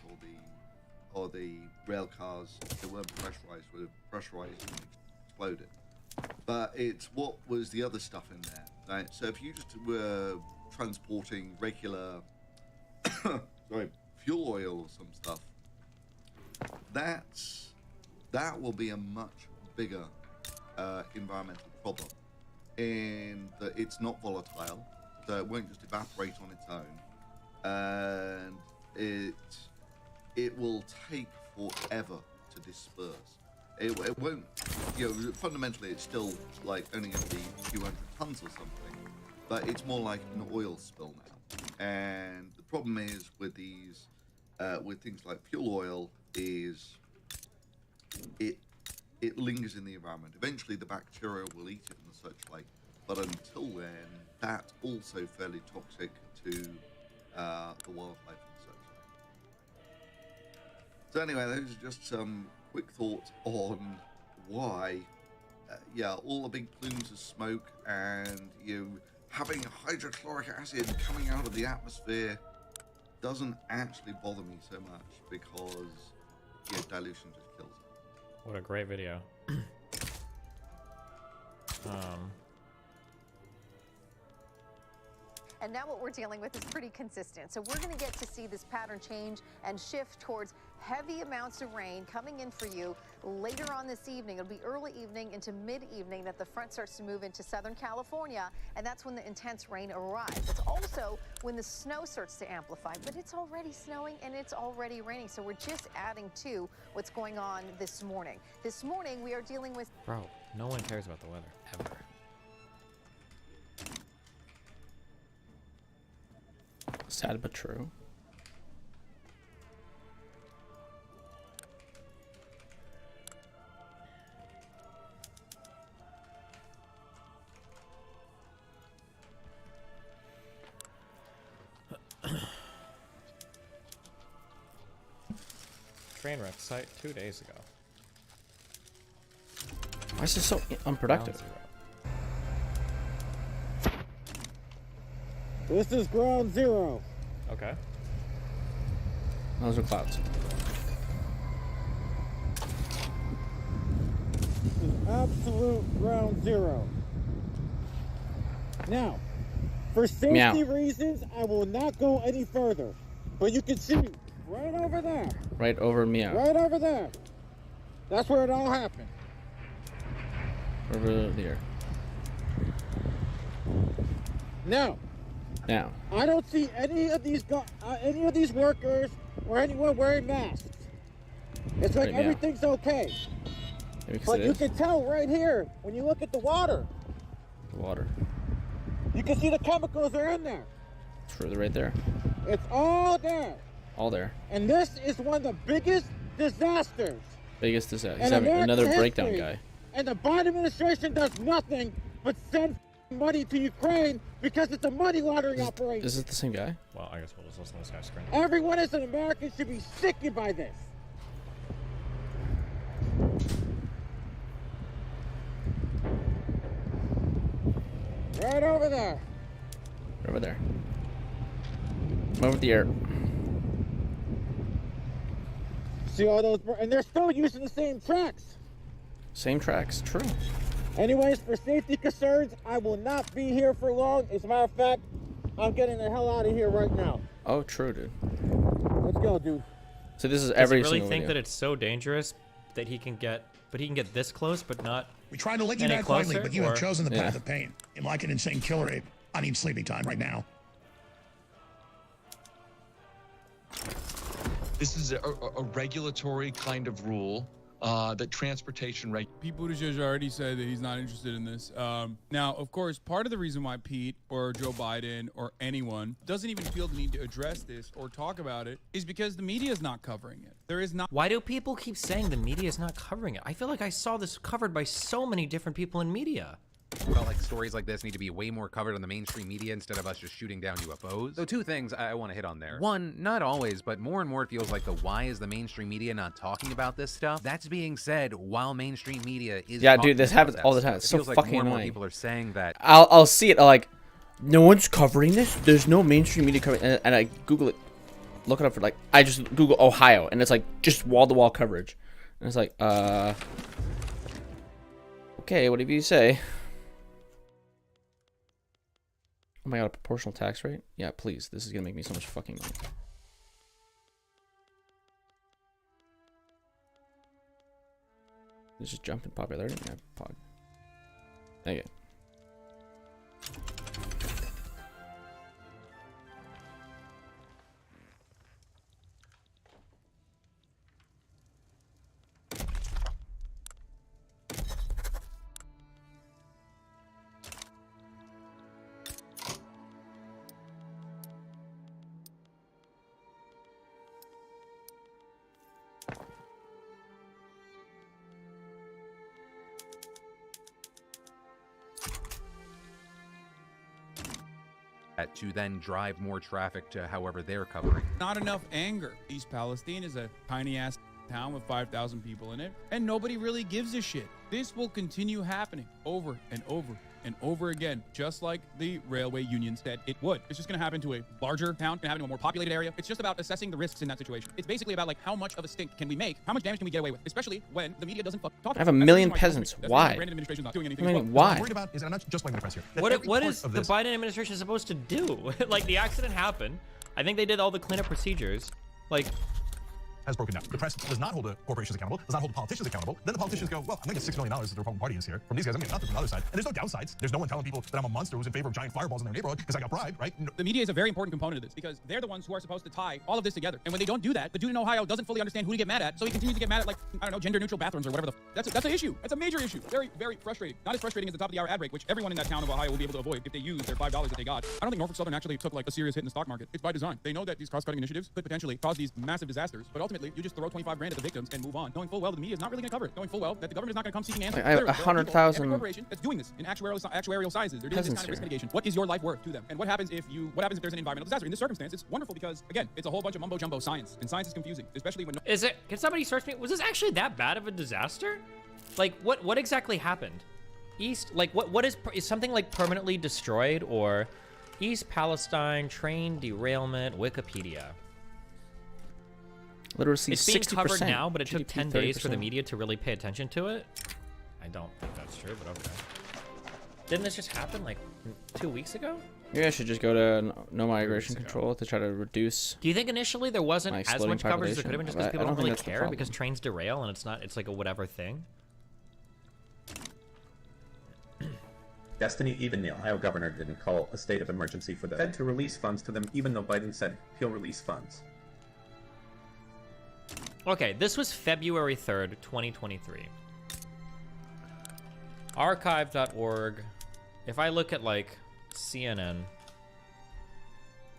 or the rail cars, if they weren't pressurized, would have pressurized and exploded. But it's what was the other stuff in there, right? So if you just were transporting regular, fuel oil or some stuff, that will be a much bigger environmental problem in that it's not volatile, so it won't just evaporate on its own, and it will take forever to disperse. It won't, fundamentally it's still like only going to be a few hundred tons or something, but it's more like an oil spill now. And the problem is with these, with things like fuel oil, is it lingers in the environment. Eventually the bacteria will eat it and such like, but until then, that's also fairly toxic to the wildlife and such like. So anyway, those are just some quick thoughts on why, all the big plumes of smoke and having hydrochloric acid coming out of the atmosphere doesn't actually bother me so much because dilution just kills it. What a great video. And now what we're dealing with is pretty consistent. So we're going to get to see this pattern change and shift towards heavy amounts of rain coming in for you later on this evening. It'll be early evening into mid-evening that the front starts to move into Southern California, and that's when the intense rain arrives. It's also when the snow starts to amplify, but it's already snowing and it's already raining. So we're just adding to what's going on this morning. This morning we are dealing with... Bro, no one cares about the weather, ever. Sad but true. Train wreck site 2 days ago. Why is this so unproductive? This is ground zero. Okay. Those are clouds. This is absolute ground zero. Now, for safety reasons, I will not go any further. But you can see right over there. Right over meow. Right over there. That's where it all happened. Over there. Now. I don't see any of these workers or anyone wearing masks. It's like everything's okay. But you can tell right here when you look at the water. The water. You can see the chemicals are in there. True, they're right there. It's all there. All there. And this is one of the biggest disasters. Biggest disaster. He's having another breakdown guy. And the Biden administration does nothing but send money to Ukraine because it's a money laundering operation. Is it the same guy? Well, I guess we'll just listen to this guy's screen. Everyone as an American should be sickened by this. Right over there. Over there. Over the air. See all those, and they're still using the same tracks. Same tracks, true. Anyways, for safety concerns, I will not be here for long. As a matter of fact, I'm getting the hell out of here right now. Oh, true, dude. Let's go, dude. So this is every Does he really single think video. that it's so dangerous that he can get, this close, but not? We tried to let you back finally, but you have chosen the path of pain. And like an insane killer ape, I need sleeping time right now. This is a regulatory kind of rule that transportation Pete Buttigieg already said that he's not interested in this. Now, of course, part of the reason why Pete or Joe Biden or anyone doesn't even feel the need to address this or talk about it is because the media is not covering it. There is not. Why do people keep saying the media is not covering it? I feel like I saw this covered by so many different people in media. Well, like stories like this need to be way more covered on the mainstream media instead of us just shooting down UFOs. So two things I want to hit on there. One, not always, but more and more it feels like why is the mainstream media not talking about this stuff? That's being said while mainstream media is dude, this happens all the time. It's so feels like fucking more and annoying. more people are saying that. I'll see it like, no one's covering this. There's no mainstream media covering, and I Google it, look it up for like, I just Google Ohio, and it's like just wall-to-wall coverage, and it's like, okay, whatever you say. Oh my god, a proportional tax rate? Yeah, please. This is gonna make me so much fucking money. This just jump in popularity? Yeah, pog. Thank you. To then drive more traffic to however they're covering. Not enough anger. East Palestine is a tiny ass town with 5,000 people in it, and nobody really gives a shit. This will continue happening over and over and over again, just like the railway union said it would. It's just going to happen to a larger town, going to happen to a more populated area. It's just about assessing the risks in that situation. It's basically about like how much of a stink can we make? How much damage can we get away with? Especially when the media doesn't talk. I have a million peasants. Why? Brandon administration's not doing anything. I mean, as well. why? What I'm worried about is, I'm not just blaming the press here. What is the Biden administration supposed to do? Like, the accident happened. I think they did all the cleanup procedures. Like, has broken down. The press does not hold the corporations accountable, does not hold the politicians accountable. Then the politicians go, well, I'm going to get $6 million that the Republican Party is here from these guys. I'm getting nothing from the other side. And there's no downsides. There's no one telling people that I'm a monster who's in favor of giant fireballs in their neighborhood because I got bribed, right? The media is a very important component of this because they're the ones who are supposed to tie all of this together. And when they don't do that, the dude in Ohio doesn't fully understand who to get mad at, so he continues to get mad at, like, I don't know, gender-neutral bathrooms or whatever that's an issue. That's a major issue. Very, very frustrating. Not as frustrating as the top of the hour ad break, which everyone in that town of Ohio will be able to avoid if they use their $5 that they got. I don't think Norfolk Southern actually took like a serious hit in the stock market. It's by design. They know that these cost-cutting initiatives could potentially cause these massive disasters, but ultimately you just throw 25 grand at the victims and move on, knowing full well that the media is not really going to cover it, knowing full well that the government is not going to come seeking answers. I have 100,000 corporation that's doing this in actuarial sizes. They're doing this kind of risk mitigation. What is your life worth to them? And what happens if there's an environmental disaster? In this circumstance, it's wonderful because again, it's a whole bunch of mumbo jumbo science, and science is confusing, especially when. Can somebody search me? Was this actually that bad of a disaster? Like, what exactly happened? What is something like permanently destroyed, or East Palestine train derailment Wikipedia. Literacy It's being 60%. covered now, but it took GDP 10 days for the 30%. media to really pay attention to it. I don't think that's true, but okay. Didn't this just happen like 2 weeks ago? Maybe I should just go to no migration control to try to reduce. Do you think initially there wasn't my as exploding much coverage as there could have been just because population? people I don't think really that's the care problem. because trains derail and it's like a whatever thing? Destiny, even the Ohio governor didn't call a state of emergency for the Fed to release funds to them, even though Biden said he'll release funds. Okay, this was February 3rd, 2023. Archive.org. If I look at like CNN,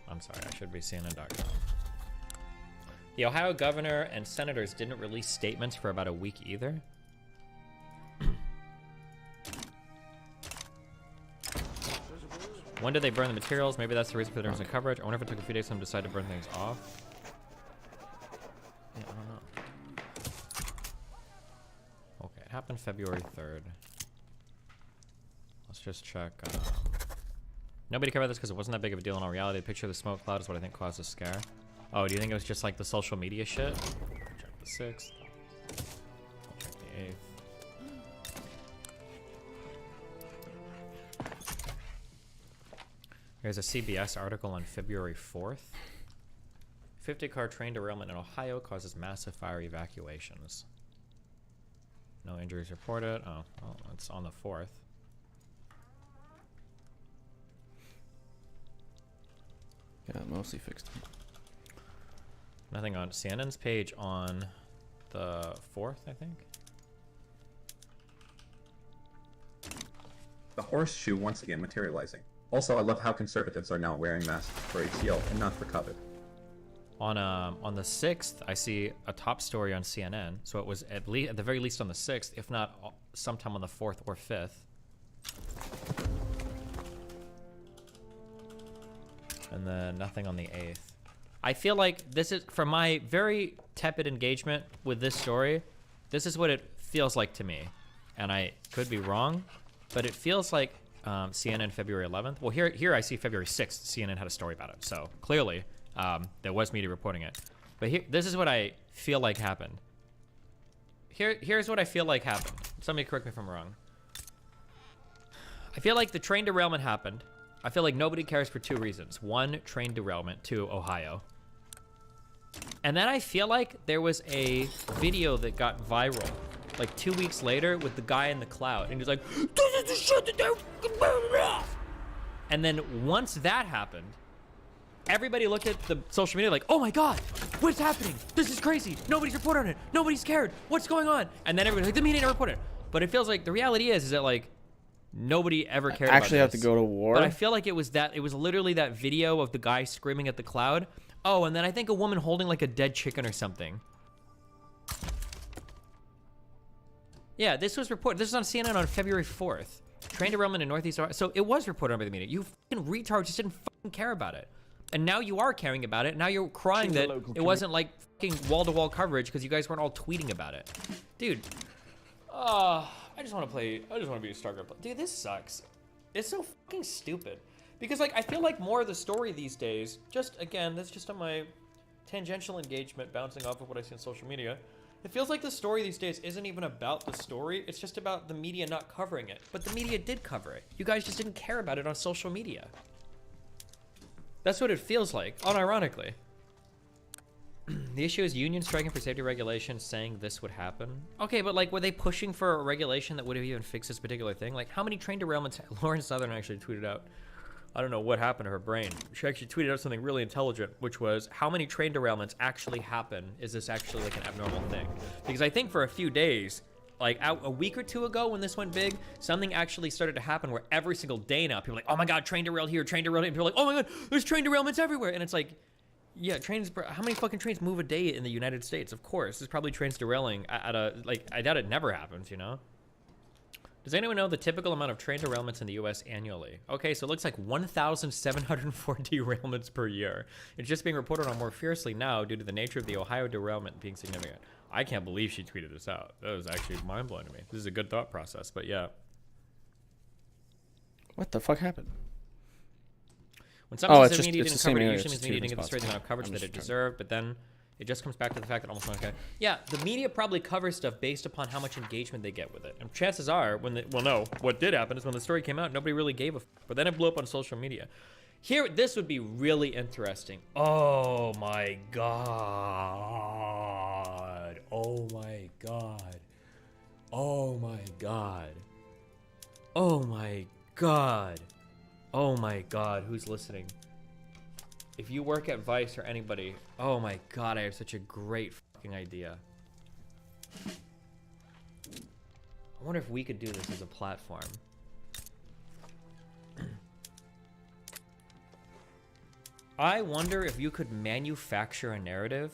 I'm sorry, I should be CNN.com. The Ohio governor and senators didn't release statements for about a week either. When did they burn the materials? Maybe that's the reason for the difference in coverage. I wonder if it took a few days for them to decide to burn things off. Yeah, I don't know. Okay, it happened February 3rd. Let's just check. Nobody covered this because it wasn't that big of a deal in all reality. The picture of the smoke cloud is what I think caused the scare. Oh, do you think it was just like the social media shit? Check the 6th. Check the 8th. There's a CBS article on February 4th. 50-car train derailment in Ohio causes massive fire evacuations. No injuries reported. Oh, well, it's on the 4th. Yeah, mostly fixed. Nothing on CNN's page on the 4th, I think. The horseshoe once again materializing. Also, I love how conservatives are now wearing masks for ATL and not for COVID. On the 6th, I see a top story on CNN. So it was at the very least on the 6th, if not sometime on the 4th or 5th. And then nothing on the 8th. I feel like this is, from my very tepid engagement with this story, this is what it feels like to me. And I could be wrong, but it feels like CNN February 11th. Well, here I see February 6th. CNN had a story about it. So clearly, there was media reporting it. But this is what I feel like happened. Here's what I feel like happened. Somebody correct me if I'm wrong. I feel like the train derailment happened. I feel like nobody cares for 2 reasons. 1, train derailment. 2, Ohio. And then I feel like there was a video that got viral like 2 weeks later with the guy in the cloud. And he's like, this is the shit that they're burning off. And then once that happened, everybody looked at the social media like, oh my God, what's happening? This is crazy. Nobody's reported on it. Nobody's cared. What's going on? And then everybody's like, the media never reported it. But it feels like the reality is that like, nobody ever cared Actually about have to go to war. But I feel like it was literally that video of the guy screaming at the cloud. Oh, and then I think a woman holding like a dead chicken or something. Yeah, this was reported. This was on CNN on February 4th. Train derailment in Northeast Ohio. So it was reported on by the media. You fucking retards just didn't fucking care about it. And now you are caring about it. Now you're crying that it wasn't like fucking wall-to-wall coverage because you guys weren't all tweeting about it. Dude. I just want to be a StarCraft player. Dude, this sucks. It's so fucking stupid. Because, like, I feel like more of the story these days, again, that's just on my tangential engagement bouncing off of what I see on social media. It feels like the story these days isn't even about the story. It's just about the media not covering it. But the media did cover it. You guys just didn't care about it on social media. That's what it feels like, unironically. The issue is unions striking for safety regulations saying this would happen. Okay, but like, were they pushing for a regulation that would have even fixed this particular thing? Like, how many train derailments? Lauren Southern actually tweeted out, I don't know what happened to her brain. She actually tweeted out something really intelligent, which was, how many train derailments actually happen? Is this actually like an abnormal thing? Because I think for a few days, like a week or 2 ago when this went big, something actually started to happen where every single day now, people are like, oh my God, train derailed here, train derailed here. And people are like, oh my God, there's train derailments everywhere. And it's like, yeah, trains, how many fucking trains move a day in the United States? Of course, there's probably trains derailing at a, like, I doubt it never happens, you know? Does anyone know the typical amount of train derailments in the US annually? Okay, so it looks like 1,704 derailments per year. It's just being reported on more fiercely now due to the nature of the Ohio derailment being significant. I can't believe she tweeted this out. That was actually mind-blowing to me. This is a good thought process, but yeah. What the fuck happened? When someone it's says just media it's the didn't same cover it, area. usually means media didn't give the story the amount of coverage that it deserved, but then it just comes back to the fact that almost okay. Yeah, the media probably covers stuff based upon how much engagement they get with it. And chances are, what did happen is when the story came out, nobody really gave a fuck. But then it blew up on social media. Here, this would be really interesting. Oh my god. Oh my god. Oh my god. Oh my god. Oh my god. Who's listening? If you work at Vice or anybody, oh my god, I have such a great fucking idea. I wonder if we could do this as a platform. I wonder if you could manufacture a narrative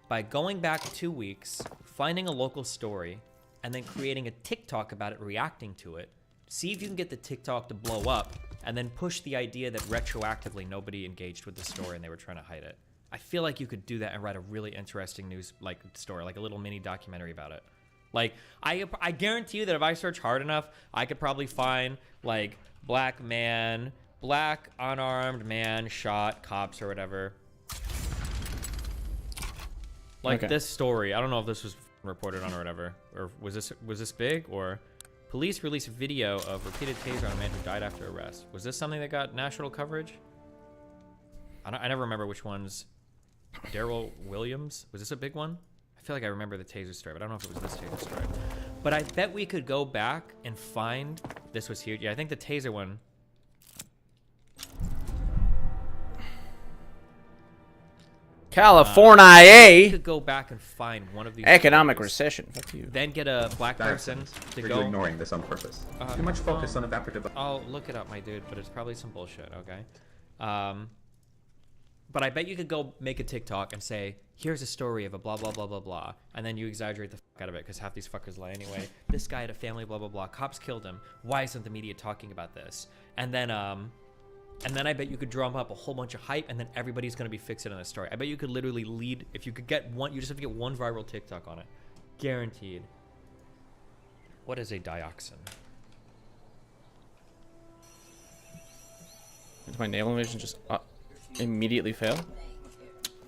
by going back 2 weeks, finding a local story, and then creating a TikTok about it, reacting to it. See if you can get the TikTok to blow up, and then push the idea that retroactively nobody engaged with the story and they were trying to hide it. I feel like you could do that and write a really interesting news story, like a little mini documentary about it. Like, I guarantee you that if I search hard enough, I could probably find like black unarmed man shot cops or whatever. Like this story. I don't know if this was reported on or whatever, or was this big or. Police released video of repeated taser on a man who died after arrest. Was this something that got national coverage? I never remember which ones. Daryl Williams? Was this a big one? I feel like I remember the taser story, but I don't know if it was this taser story. But I bet we could go back and find... This was huge. Yeah, I think the taser one... California. We could go back and find one of these economic stories, recession. Fuck you. Then get a black person to go. You're ignoring this on purpose. Too much focus on evaporative. I'll look it up, my dude, but it's probably some bullshit. Okay. But I bet you could go make a TikTok and say, "Here's a story of a blah blah blah blah blah," and then you exaggerate the fuck out of it because half these fuckers lie anyway. This guy had a family, blah blah blah. Cops killed him. Why isn't the media talking about this? And then I bet you could drum up a whole bunch of hype, and then everybody's gonna be fixated on the story. I bet you could literally lead if you could get one. You just have to get one viral TikTok on it, guaranteed. What is a dioxin? Did my naval vision just immediately fail?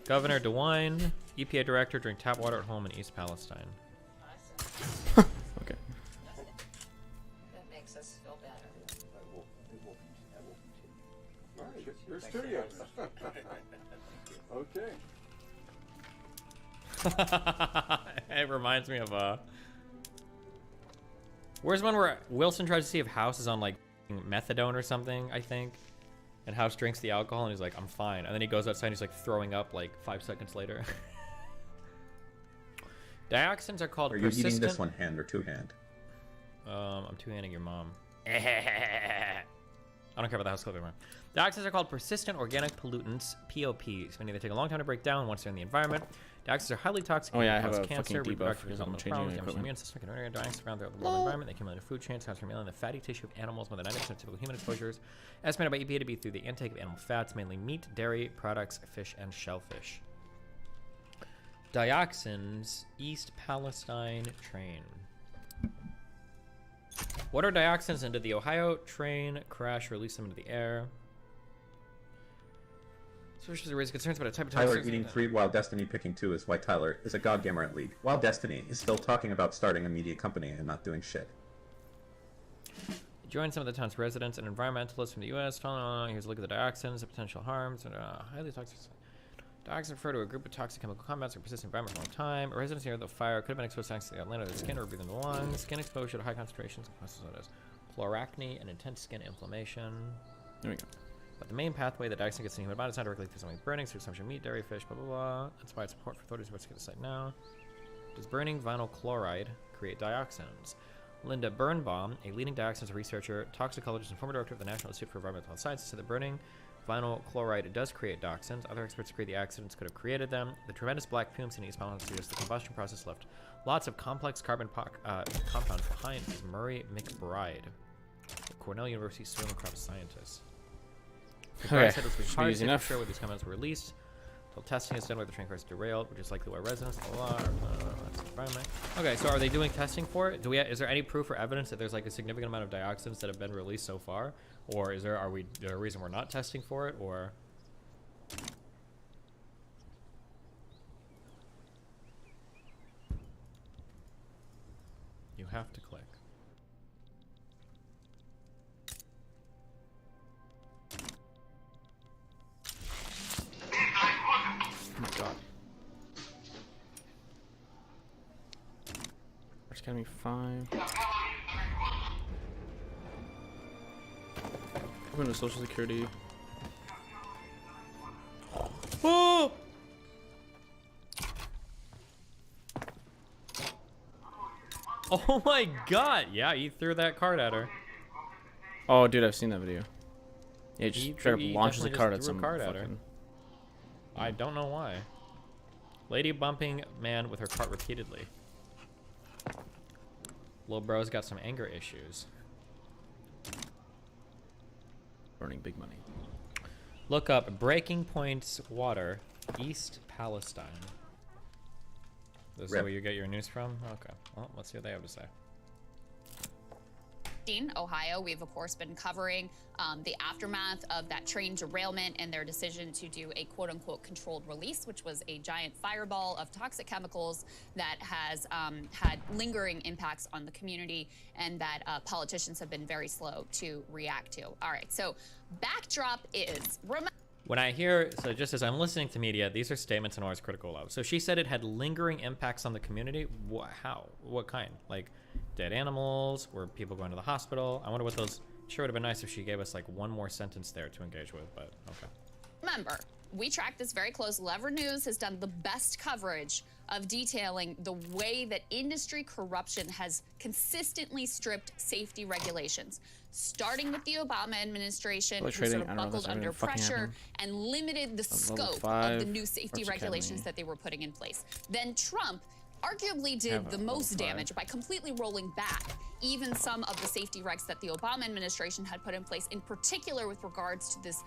Governor DeWine, EPA director, drink tap water at home in East Palestine. Okay. That makes us feel better. Your studio. Okay. It reminds me of where's one where Wilson tries to see if House is on like methadone or something, I think, and House drinks the alcohol and he's like, I'm fine, and then he goes outside and he's like throwing up like 5 seconds later. Dioxins are called persistent. Are you eating this one hand or two hand? I'm two-handing your mom. I don't care about the house clip anymore. Dioxins are called persistent organic pollutants, POPs, meaning they take a long time to break down once they're in the environment. Dioxins are highly toxic. Oh yeah, I cause have a cancer, fucking debuff because I'm changing my equipment. Immune system can dioxins around the global environment. They accumulate in food chains, transfer in the fatty tissue of animals. More than 90% of typical human exposures, estimated by EPA to be through the intake of animal fats, mainly meat, dairy products, fish, and shellfish. Dioxins, East Palestine train. What are dioxins? And did the Ohio train crash release them into the air? Sources raise concerns about a type of Tyler eating 3 while Destiny picking 2 is why Tyler is a god gamer at League, while Destiny is still talking about starting a media company and not doing shit. Join some of the town's residents and environmentalists from the U.S. Here's a look at the dioxins, the potential harms, and highly toxic. Dioxins refer to a group of toxic chemical compounds that persist in the environment for a long time. Residents near the fire could have been exposed to the outline of their skin or breathing the lungs. Skin exposure to high concentrations of such as chloracne and intense skin inflammation. There we go. But the main pathway that dioxin gets in the human body is not directly through something burning, through consumption of meat, dairy, fish, blah, blah, blah. That's why it's important for authorities to investigate the site now. Does burning vinyl chloride create dioxins? Linda Birnbaum, a leading dioxins researcher, toxicologist, and former director of the National Institute for Environmental Sciences, said that burning vinyl chloride does create dioxins. Other experts agree the accidents could have created them. The tremendous black fumes in East Palestine suggest the combustion process left lots of complex carbon compounds behind, says Murray McBride, a Cornell University soil and crop scientist. McBride said it was hard to sure where these compounds were released. Until testing is done where the train car is derailed, which is likely why residents, that's the environment. Okay, so are they doing testing for it? Is there any proof or evidence that there's like a significant amount of dioxins that have been released so far? Or is there, there a reason we're not testing for it, or? You have to click. Oh my god. First Academy 5. Open to Social Security. Oh! Oh my god! Yeah, he threw that card at her. Oh, dude, I've seen that video. Yeah, just straight up launches a card at some fucking... I don't know why. Lady bumping man with her cart repeatedly. Lil bro's got some anger issues. Burning big money. Look up Breaking Point's Water, East Palestine. This is where you get your news from? Okay. Well, let's see what they have to say. Ohio, we've of course been covering the aftermath of that train derailment and their decision to do a quote-unquote controlled release, which was a giant fireball of toxic chemicals that has had lingering impacts on the community and that politicians have been very slow to react to. All right, so backdrop is... When I hear, so just as I'm listening to media, these are statements I'm always critical of. So she said it had lingering impacts on the community. How? What kind? Like dead animals? Were people going to the hospital? I wonder what those... Sure would have been nice if she gave us like one more sentence there to engage with, but okay. Remember, we track this very close. Lever News has done the best coverage of detailing the way that industry corruption has consistently stripped safety regulations, starting with the Obama administration, who sort of buckled under pressure and limited the scope of the new safety regulations that they were putting in place. Then Trump arguably did the most damage by completely rolling back even some of the safety regs that the Obama administration had put in place, in particular with regards to this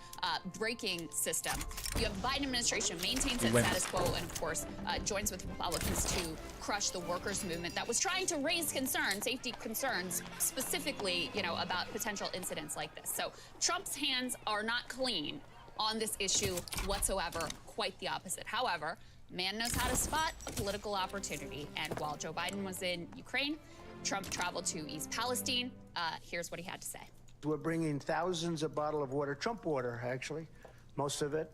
braking system. You have the Biden administration maintains its status quo and, of course, joins with Republicans to crush the workers' movement that was trying to raise concerns, safety concerns, specifically, you know, about potential incidents like this. So Trump's hands are not clean on this issue whatsoever, quite the opposite. However, man knows how to spot a political opportunity. And while Joe Biden was in Ukraine, Trump traveled to East Palestine. Here's what he had to say. We're bringing thousands of bottles of water, Trump water, actually, most of it.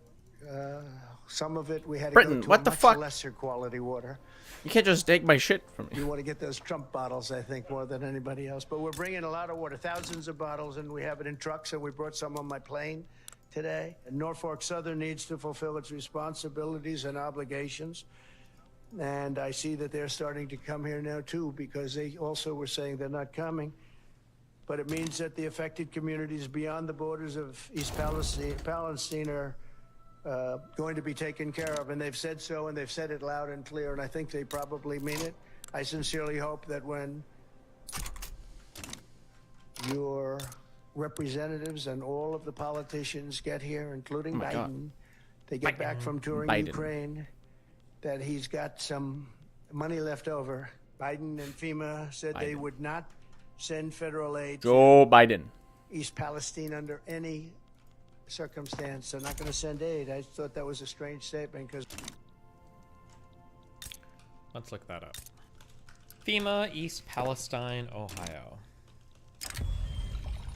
Some of it we had to go to what the much fuck? lesser quality water. You can't just take my shit from me. You want to get those Trump bottles, I think, more than anybody else. But we're bringing a lot of water, thousands of bottles, and we have it in trucks, and we brought some on my plane today. And Norfolk Southern needs to fulfill its responsibilities and obligations. And I see that they're starting to come here now, too, because they also were saying they're not coming. But it means that the affected communities beyond the borders of East Palestine are going to be taken care of. And they've said so, and they've said it loud and clear, and I think they probably mean it. I sincerely hope that when your representatives and all of the politicians get here, including Biden, they get back from touring Ukraine, that he's got some money left over. Biden and FEMA said they would not send federal aid Joe Biden. East Palestine under any circumstance. They're not going to send aid. I thought that was a strange statement because... Let's look that up. FEMA, East Palestine, Ohio.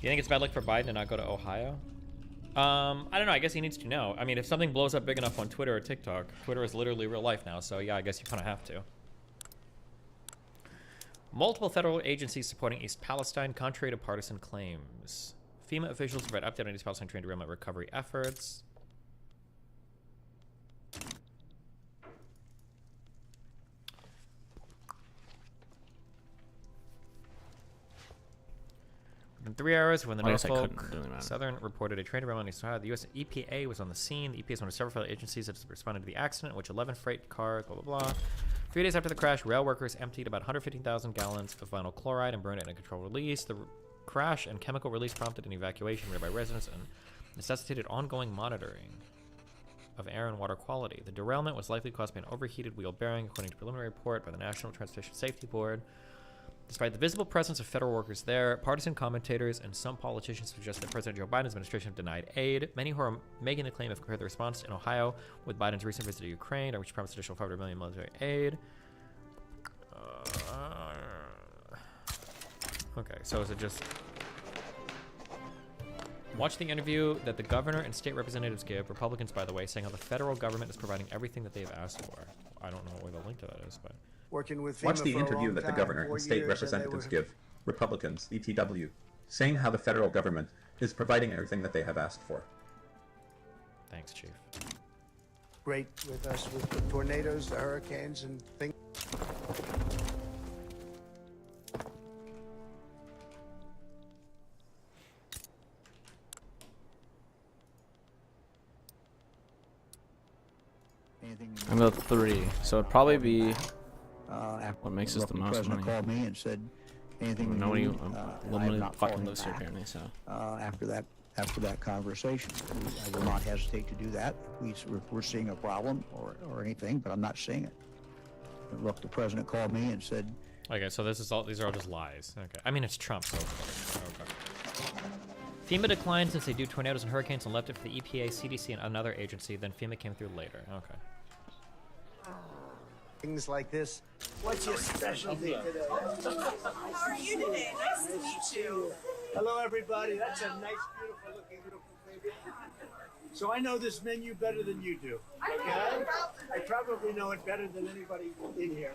You think it's bad luck for Biden to not go to Ohio? I don't know. I guess he needs to know. I mean, if something blows up big enough on Twitter or TikTok, Twitter is literally real life now, so yeah, I guess you kind of have to. Multiple federal agencies supporting East Palestine, contrary to partisan claims. FEMA officials provide update on East Palestine train derailment recovery efforts. In 3 hours, when the Norfolk Southern reported a train derailment in East Ohio, the U.S. EPA was on the scene. The EPA is one of several federal agencies that has responded to the accident, in which 11 freight cars, blah, blah, blah. 3 days after the crash, rail workers emptied about 115,000 gallons of vinyl chloride and burned it in a controlled release. The crash and chemical release prompted an evacuation made by residents and necessitated ongoing monitoring. of air and water quality. The derailment was likely caused by an overheated wheel bearing, according to a preliminary report by the National Transportation Safety Board. Despite the visible presence of federal workers there, partisan commentators and some politicians suggest that President Joe Biden's administration have denied aid. Many who are making the claim have compared the response in Ohio with Biden's recent visit to Ukraine, which promised additional $500 million military aid. Okay, so is it just... Watch the interview that the governor and state representatives give, Republicans, by the way, saying how the federal government is providing everything that they've asked for. I don't know where the link to that is, but... Working with FEMA Watch the for a interview long that the time, governor 4 and state years, representatives and they were- give, Republicans, ETW, saying how the federal government is providing everything that they have asked for. Thanks, Chief. Great with us with the tornadoes, the hurricanes, and things. I'm at 3, so it'd probably be what makes us the most President money. called me and said, anything No, new? I'm I have literally not fucking called him loose here, back, apparently. So after that conversation, I will not hesitate to do that. If we're seeing a problem or anything, but I'm not seeing it. And look, the president called me and said, Okay, so these are all just lies. Okay. I mean, it's Trump, so... Okay. FEMA declined since they do tornadoes and hurricanes and left it for the EPA, CDC, and another agency. Then FEMA came through later. Okay. Things like this. What's your specialty today? How are you today? Nice to meet you. Hello, everybody. That's a nice, beautiful baby. So I know this menu better than you do. Okay? I probably know it better than anybody in here.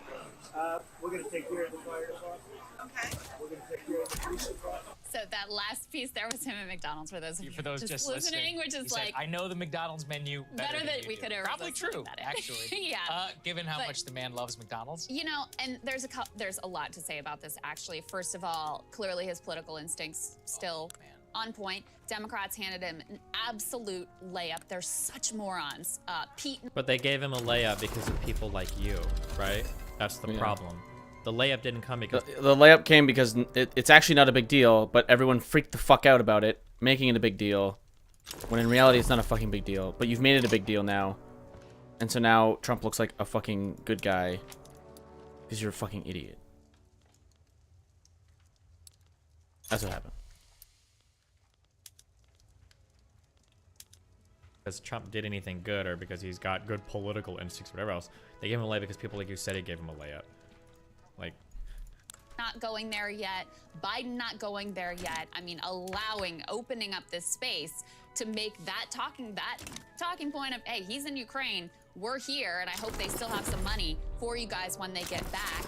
We're going to take care of the fire department. Okay. We're going to take care of the police department. So that last piece there was him at McDonald's for those of you For those just listening, which He is said, like I know the McDonald's menu better than that you we do." could have Probably true, about it. actually. Yeah. Given how But- much the man loves McDonald's. You know, and there's a lot to say about this, actually. First of all, clearly his political instincts still on point. Democrats handed him an absolute layup. They're such morons. Pete. But they gave him a layup because of people like you, right? That's the problem. The layup didn't come because... the layup came because it's actually not a big deal, but everyone freaked the fuck out about it, making it a big deal, when in reality it's not a fucking big deal. But you've made it a big deal now, and so now Trump looks like a fucking good guy because you're a fucking idiot. That's what happened. Because Trump did anything good or because he's got good political instincts or whatever else. They gave him a layup because people like you said he gave him a layup. Like... Not going there yet. Biden not going there yet. I mean, opening up this space to make that talking point of, hey, he's in Ukraine, we're here, and I hope they still have some money for you guys when they get back.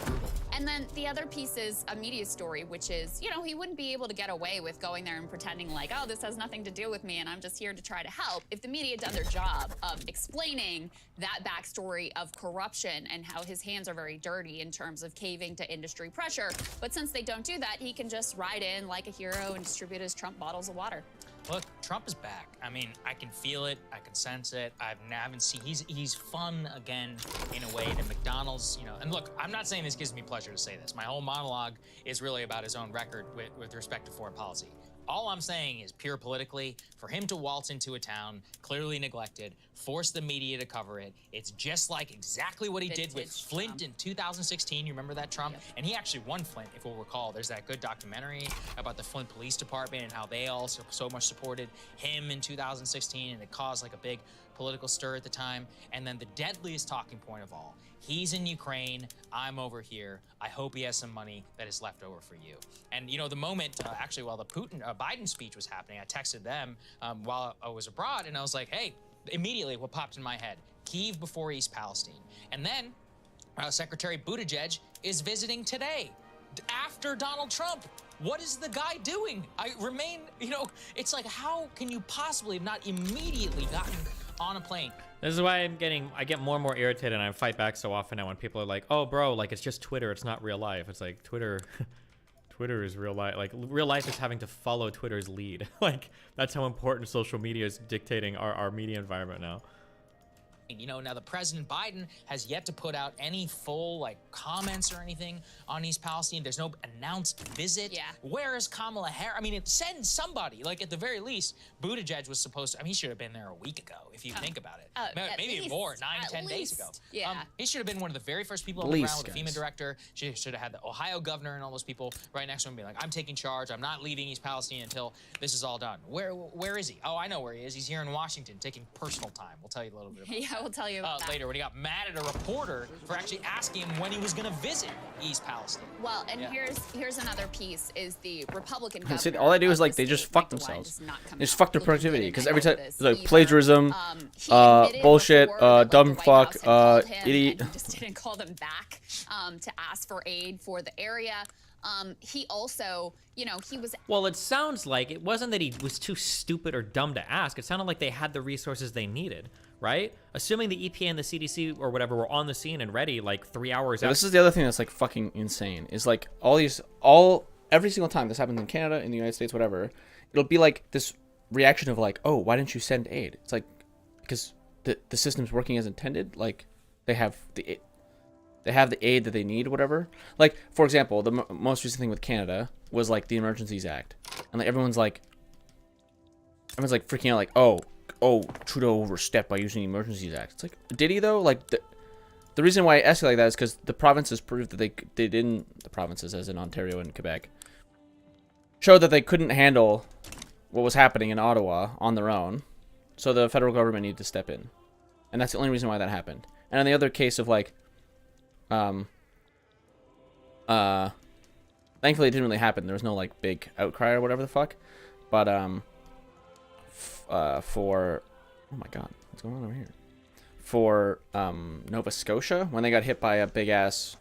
And then the other piece is a media story, which is, you know, he wouldn't be able to get away with going there and pretending like, oh, this has nothing to do with me and I'm just here to try to help. If the media had done their job of explaining that backstory of corruption and how his hands are very dirty in terms of caving to industry pressure. But since they don't do that, he can just ride in like a hero and distribute his Trump bottles of water. Look, Trump is back. I mean, I can feel it. I can sense it. I haven't seen. He's fun again in a way that McDonald's, you know. And look, I'm not saying this gives me pleasure to say this. My whole monologue is really about his own record with respect to foreign policy. All I'm saying is pure politically, for him to waltz into a town clearly neglected, force the media to cover it, it's just like exactly what he did with Flint in 2016. You remember that, Trump? Yep. And he actually won Flint, if we'll recall. There's that good documentary about the Flint Police Department and how they all so much supported him in 2016, and it caused like a big political stir at the time. And then the deadliest talking point of all, he's in Ukraine, I'm over here. I hope he has some money that is left over for you. And you know, the moment, actually, while the Biden speech was happening, I texted them while I was abroad, and I was like, hey, immediately what popped in my head, Kyiv before East Palestine. And then Secretary Buttigieg is visiting today, after Donald Trump. What is the guy doing? I remain, you know, it's like, how can you possibly have not immediately gotten on a plane? This is why I get more and more irritated, and I fight back so often now when people are like, oh, bro, like, it's just Twitter, it's not real life. It's like, Twitter is real life. Like, real life is having to follow Twitter's lead. Like, that's how important social media is dictating our media environment now. You know, now the President Biden has yet to put out any full like comments or anything on East Palestine. There's no announced visit. Yeah. Where is Kamala Harris? I mean, send somebody. Like at the very least, Buttigieg was supposed to. I mean, he should have been there a week ago if you think about it. Maybe least, more, 9-10 days ago. Yeah. He should have been one of the very first people on the ground with the FEMA director. She should have had the Ohio governor and all those people right next to him, be like, "I'm taking charge. I'm not leaving East Palestine until this is all done." Where is he? Oh, I know where he is. He's here in Washington, taking personal time. We'll tell you a little bit about Yeah, we'll tell you about that. Later when he got mad at a reporter for actually asking him when he was going to visit East Palestine. Well, and here's another piece is the Republican governor. See, all they do is like they just fuck themselves. They just fuck their productivity because every time it's like plagiarism, bullshit, dumb fuck, idiot. He just didn't call them back to ask for aid for the area. He also, you know, he was. Well, it sounds like it wasn't that he was too stupid or dumb to ask. It sounded like they had the resources they needed, right? Assuming the EPA and the CDC or whatever were on the scene and ready like 3 hours Yeah, out. this is the other thing that's like fucking insane. Is like every single time this happens in Canada, in the United States, whatever, it'll be like this reaction of like, oh, why didn't you send aid? It's like because the system's working as intended. Like they have the aid that they need, whatever. Like, for example, the most recent thing with Canada was, like, the Emergencies Act. And, like, everyone's freaking out, like, oh, Trudeau overstepped by using the Emergencies Act. It's like, did he, though? Like, the reason why I ask it like that is because the provinces proved that they didn't, the provinces, as in Ontario and Quebec, showed that they couldn't handle what was happening in Ottawa on their own. So the federal government needed to step in. And that's the only reason why that happened. And in the other case of, like, thankfully it didn't really happen. There was no like big outcry or whatever the fuck, but for oh my god, what's going on over here? For Nova Scotia, when they got hit by a big ass,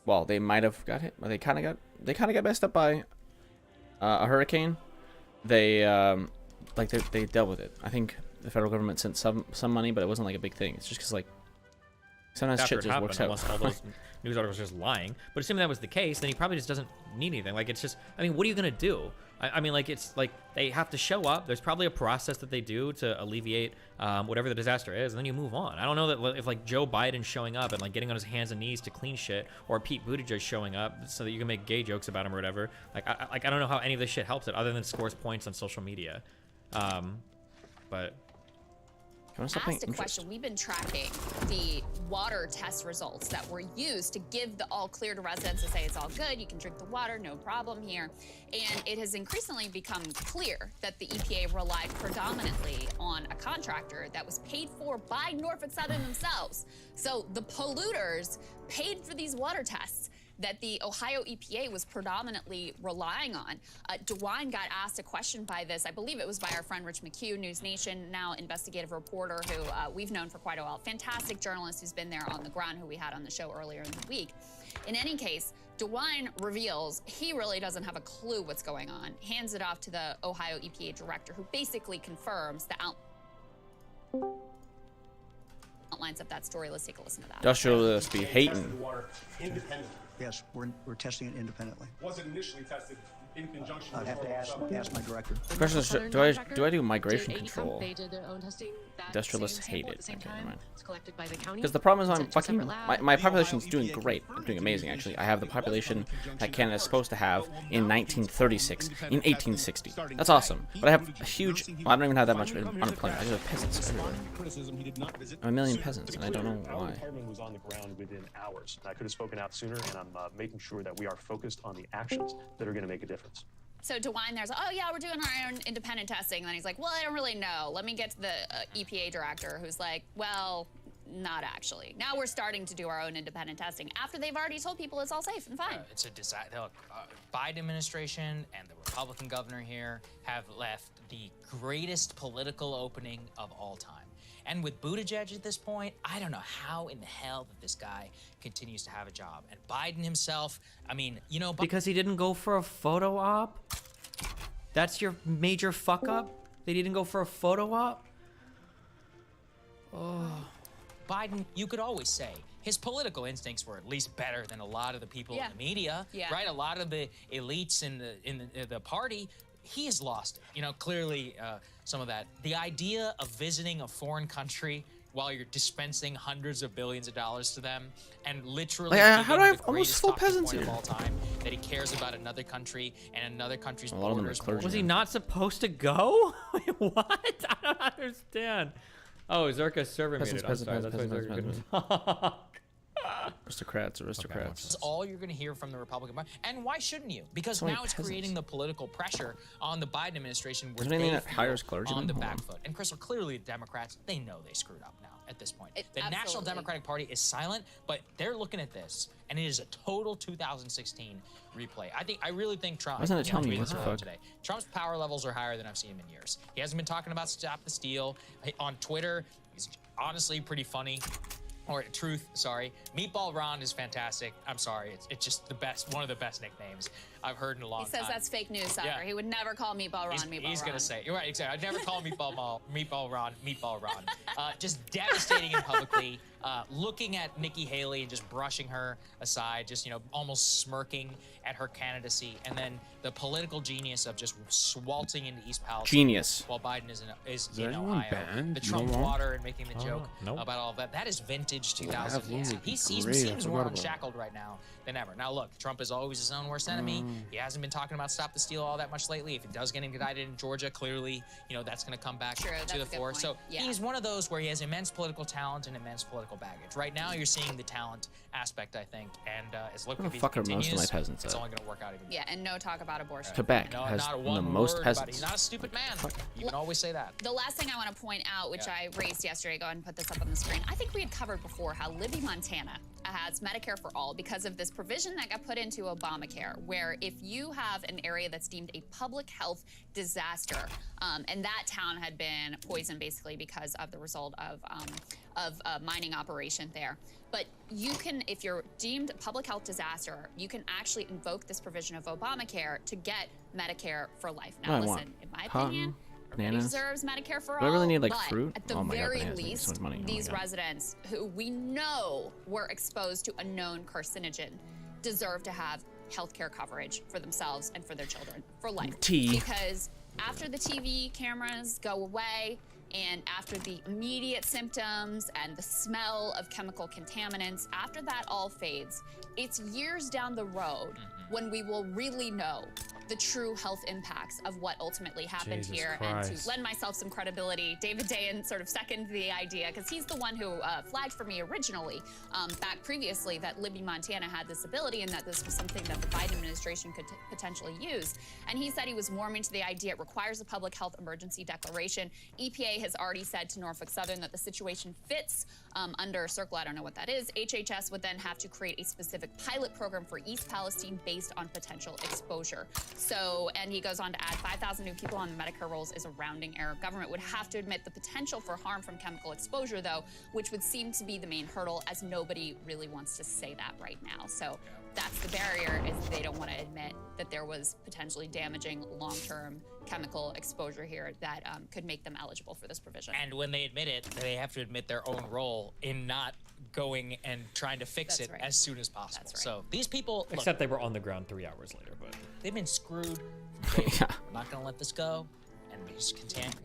well, they might have got hit, but they kind of got messed up by a hurricane. They they dealt with it. I think the federal government sent some money, but it wasn't like a big thing. It's just because like sometimes After shit it just happened, works out. unless all those news articles are just lying. But assuming that was the case, then he probably just doesn't need anything. Like, it's just, I mean, what are you going to do? I mean, like, it's like they have to show up. There's probably a process that they do to alleviate whatever the disaster is, and then you move on. I don't know that if, like, Joe Biden showing up and, like, getting on his hands and knees to clean shit, or Pete Buttigieg showing up so that you can make gay jokes about him or whatever. Like, I don't know how any of this shit helps it other than scores points on social media. But... Asked a question. We've been tracking the water test results that were used to give the all clear to residents to say it's all good, you can drink the water, no problem here. And it has increasingly become clear that the EPA relied predominantly on a contractor that was paid for by Norfolk Southern themselves. So the polluters paid for these water tests that the Ohio EPA was predominantly relying on. DeWine got asked a question by this, I believe it was by our friend Rich McHugh, News Nation, now investigative reporter who we've known for quite a while. Fantastic journalist who's been there on the ground, who we had on the show earlier in the week. In any case, DeWine reveals he really doesn't have a clue what's going on, hands it off to the Ohio EPA director, who basically confirms the outlines of that story. Let's take a listen to that. Industrialists be hating. Yes, we're testing it independently. Was it initially tested in conjunction I'd have to ask my director. The question is, do I do migration control? Industrialists hate it. Okay, never mind. Because the problem is I'm fucking... My population's doing great. I'm doing amazing, actually. I have the population that Canada's supposed to have in 1936, in 1860. That's awesome. But I have a huge... Well, I don't even have that much unemployment. I just have peasants everywhere. I have a million peasants, and I don't know why. The department was on the ground within hours. I could have spoken out sooner, and I'm making sure that we are focused on the actions that are going to make a difference. So DeWine there's, oh yeah, we're doing our own independent testing. And then he's like, well, I don't really know. Let me get to the EPA director, who's like, well, not actually. Now we're starting to do our own independent testing after they've already told people it's all safe and fine. It's a disaster. Look, Biden administration and the Republican governor here have left the greatest political opening of all time. And with Buttigieg at this point, I don't know how in the hell that this guy continues to have a job. And Biden himself, I mean, you know... Because he didn't go for a photo op? That's your major fuck up? They didn't go for a photo op? Oh. Biden, you could always say, his political instincts were at least better than a lot of the people in the media, right? A lot of the elites in the party. He has lost it. You know, clearly some of that. The idea of visiting a foreign country while you're dispensing hundreds of billions of dollars to them and literally Like, how do I giving have the almost greatest full talking peasants point here? of all time, that he cares about another country and another country's A lot of them are borders. clergy. Was he not supposed to go? Wait, what? I don't understand. Oh, Zerka server made it. I'm sorry. That's why Zerka couldn't talk. Aristocrats. That's all you're going to hear from the Republican Party. And why shouldn't you? Because So many now it's peasants. creating the political pressure on the Biden administration where Is there anything they that hires feel clergymen? on the Hold back on. foot. And Crystal, clearly the Democrats, they know they screwed up now at this point. The National absolutely. Democratic Party is silent, but they're looking at this, and it is a total 2016 replay. I really think Trump. Why isn't it you know, telling me tweeted what the this fuck? today. Trump's power levels are higher than I've seen him in years. He hasn't been talking about Stop the Steal. On Twitter, he's honestly pretty funny. Or Truth, sorry. Meatball Ron is fantastic. I'm sorry. It's just the best, one of the best nicknames I've heard in a long He time. says that's fake news, Soccer. Yeah. He would never call Meatball Ron Meatball He's Ron. gonna say, you're right, exactly. I'd never call Meatball Ron. Just devastating him publicly, looking at Nikki Haley and just brushing her aside, just, you know, almost smirking at her candidacy, and then the political genius of just waltzing into East Palestine. Genius. While Biden is in anyone Ohio. banned? The Trump No more? water and making the joke nope. about all of that. That is vintage Yeah, 2000. absolutely. He Great. I seems forgot more about that. unshackled right now than ever. Now look, Trump is always his own worst enemy. He hasn't been talking about Stop the Steal all that much lately. If he does get indicted in Georgia, clearly, you know, that's going to come back True, to that's the a good fore. point. So Yeah. he's one of those where he has immense political talent and immense political baggage. Right now, you're seeing the talent aspect, I think, and as look Where if the he fuck are most of continues, my peasants it's at? only going to work out even better. Yeah, and no talk about abortion. Quebec No, has not the one most word about it. peasants. He's not a stupid man. You can always say that. The last thing I want to point out, which I raised yesterday, go ahead and put this up on the screen. I think we had covered before how Libby, Montana has Medicare for all because of this provision that got put into Obamacare, where if you have an area that's deemed a public health disaster, and that town had been poisoned basically because of the result of a mining operation there. But you can, if you're deemed a public health disaster, you can actually invoke this provision of Obamacare to get Medicare for life. Now, What do I listen, want? in my Cotton, opinion, everybody bananas. deserves Medicare for all. Do I really need, like, but fruit? at the Oh my God, very bananas make so least, much money. Oh my these God. residents who we know were exposed to a known carcinogen deserve to have healthcare coverage for themselves and for their children for life. Tea. Because after the TV cameras go away, and after the immediate symptoms and the smell of chemical contaminants, after that all fades, it's years down the road when we will really know the true health impacts of what ultimately happened Jesus here. And Christ. to lend myself some credibility, David Dayen sort of seconded the idea because he's the one who flagged for me originally back previously that Libby, Montana had this ability and that this was something that the Biden administration could potentially use. And he said he was warming to the idea it requires a public health emergency declaration. EPA has already said to Norfolk Southern that the situation fits under Circle, I don't know what that is. HHS would then have to create a specific pilot program for East Palestine based on potential exposure. So, and he goes on to add 5,000 new people on the Medicare rolls is a rounding error. Government would have to admit the potential for harm from chemical exposure, though, which would seem to be the main hurdle, as nobody really wants to say that right now. So that's the barrier, is they don't want to admit that there was potentially damaging long-term chemical exposure here that could make them eligible for this provision. And when they admit it, they have to admit their own role in not going and trying to fix That's it right. as soon as possible. That's right. So these people, look, Except they were on the ground 3 hours later, but they've been screwed. Yeah. I'm not going to let this go, and we just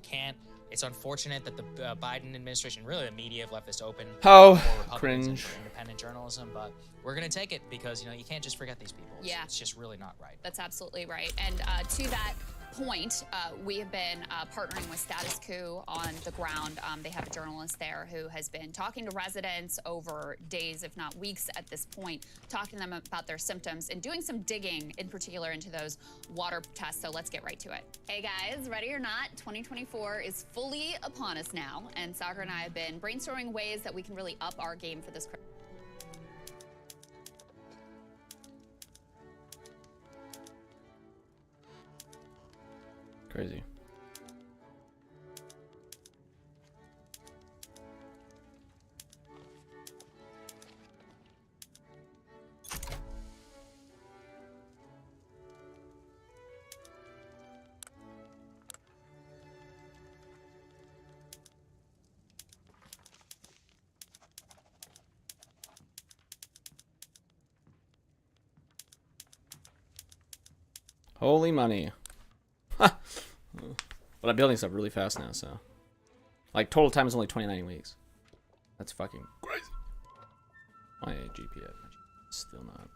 can't. It's unfortunate that the Biden administration, really the media, have left this open Oh, for Republicans and cringe. for independent journalism, but we're going to take it because, you know, you can't just forget these people. Yeah. It's just really not right. That's absolutely right. And to that point, we have been partnering with Status Quo on the ground. They have a journalist there who has been talking to residents over days, if not weeks at this point, talking to them about their symptoms and doing some digging in particular into those water tests. So let's get right to it. Hey guys, ready or not, 2024 is fully upon us now. And Soccer and I have been brainstorming ways that we can really up our game for this. Crazy. Holy money. Ha! But I'm building stuff really fast now, so. Like, total time is only 29 weeks. That's fucking crazy. My GPS still not.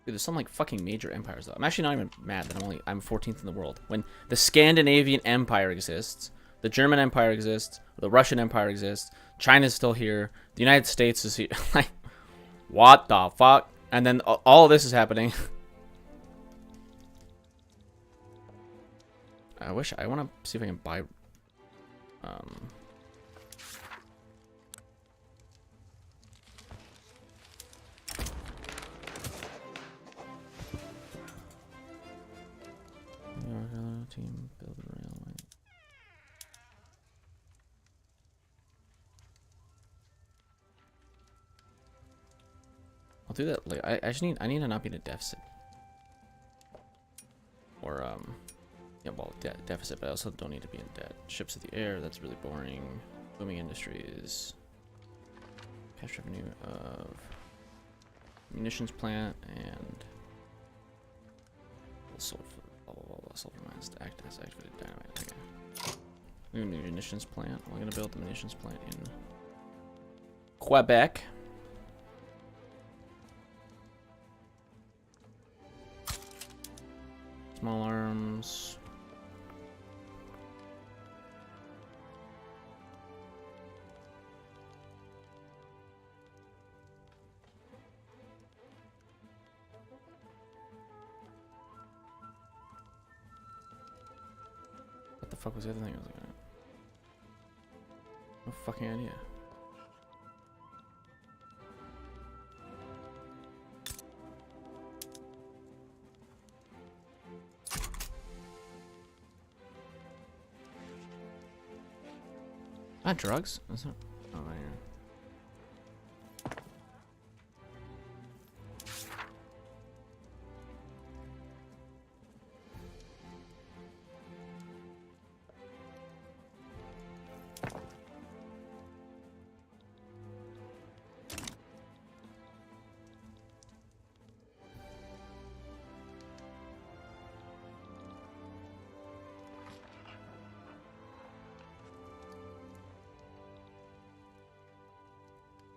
Dude, there's some like fucking major empires though. I'm actually not even mad that I'm 14th in the world. When the Scandinavian Empire exists, the German Empire exists, the Russian Empire exists, China's still here, the United States is here. Like, what the fuck? And then all of this is happening. I want to see if I can buy team build a railway. I'll do that later. I just need to not be in a deficit. Or yeah, well, deficit, but I also don't need to be in debt. Ships of the air, that's really boring. Booming industries. Cash revenue of munitions plant and sulfur mines to act as activated dynamite. Okay. New munitions plant. We're gonna build the munitions plant in Quebec. Small arms. What the fuck was the other thing I was looking at? No fucking idea. Not drugs? Is it? Oh, right here.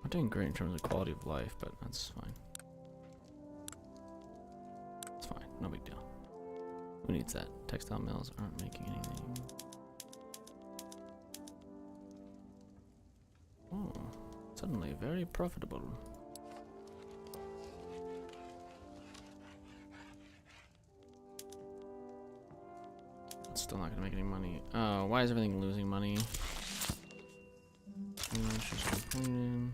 I'm doing great in terms of quality of life, but that's fine. It's fine, no big deal. Who needs that? Textile mills aren't making anything. Oh, suddenly very profitable. It's still not gonna make any money. Oh, why is everything losing money? Just completed.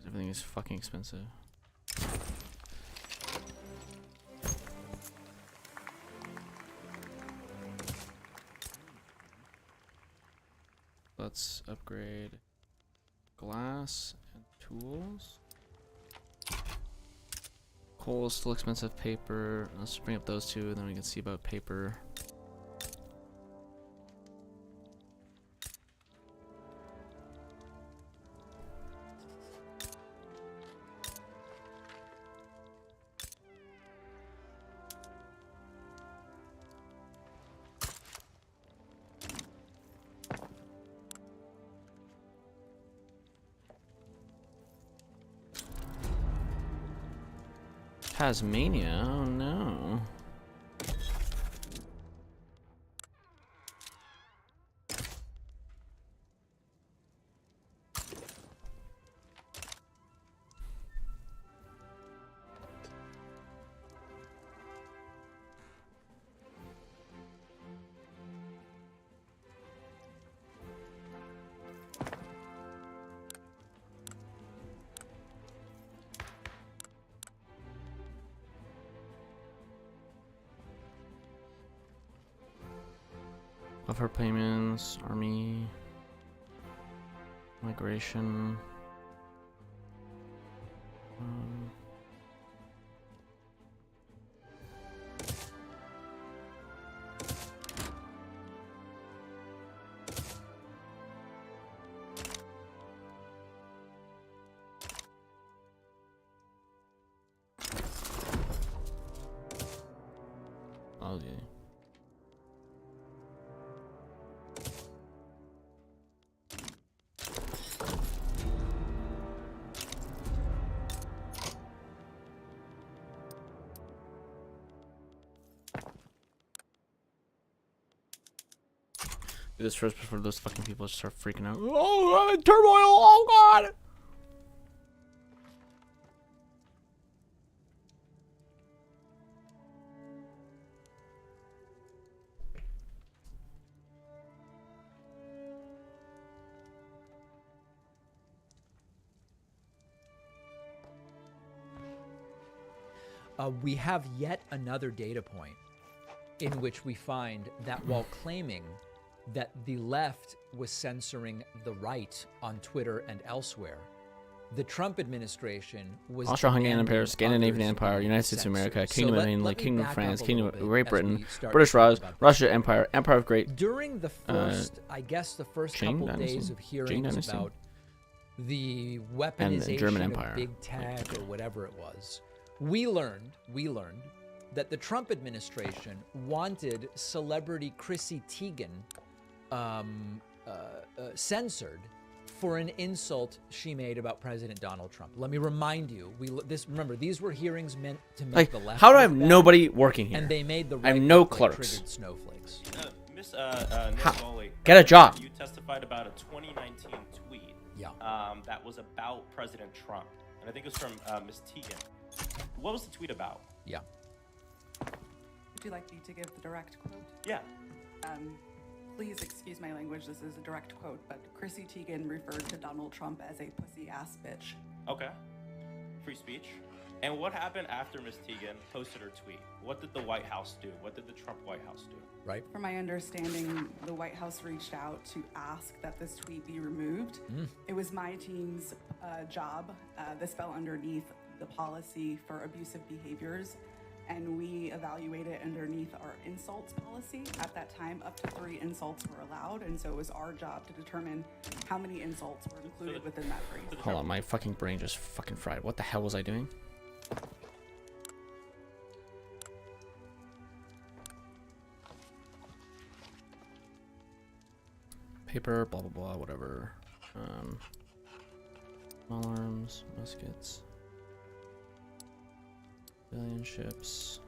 Everything is fucking expensive. Let's upgrade glass and tools. Coal is still expensive. Paper. Let's bring up those two, and then we can see about paper. Tasmania? Oh no. Of her payments, army, migration. Oh yeah. Do this first before those fucking people start freaking out. Oh, I'm in turmoil. Oh god. We have yet another data point in which we find that while claiming that the left was censoring the right on Twitter and elsewhere, the Trump administration was Austro-Hungarian Empire, Scandinavian Empire, United States of America, Kingdom of England, Kingdom of France, Kingdom of Great Britain, British Raj, Russia Empire, Empire of Great. During the first, I guess, the first couple days of hearings about the weaponization of big tech or whatever it was, we learned that the Trump administration wanted celebrity Chrissy Teigen censored for an insult she made about President Donald Trump. Let me remind you, remember, these were hearings meant to make the left. How do I have nobody working here? And they made the I have right no look like clerks. triggered snowflakes. Miss Nicole, Get a job. You testified about a 2019 tweet. Yeah. That was about President Trump, and I think it was from Miss Teigen. What was the tweet about? Yeah. Would you like me to give the direct quote? Yeah. Please excuse my language. This is a direct quote, but Chrissy Teigen referred to Donald Trump as a pussy-ass bitch. Okay. Free speech. And what happened after Miss Teigen posted her tweet? What did the White House do? What did the Trump White House do? Right. From my understanding, the White House reached out to ask that this tweet be removed. It was my team's job. This fell underneath the policy for abusive behaviors, and we evaluated underneath our insults policy. At that time, up to 3 insults were allowed, and so it was our job to determine how many insults were included within that phrase. Hold on, my fucking brain just fucking fried. What the hell was I doing? Paper, blah blah blah, whatever. Small arms, muskets, civilian ships.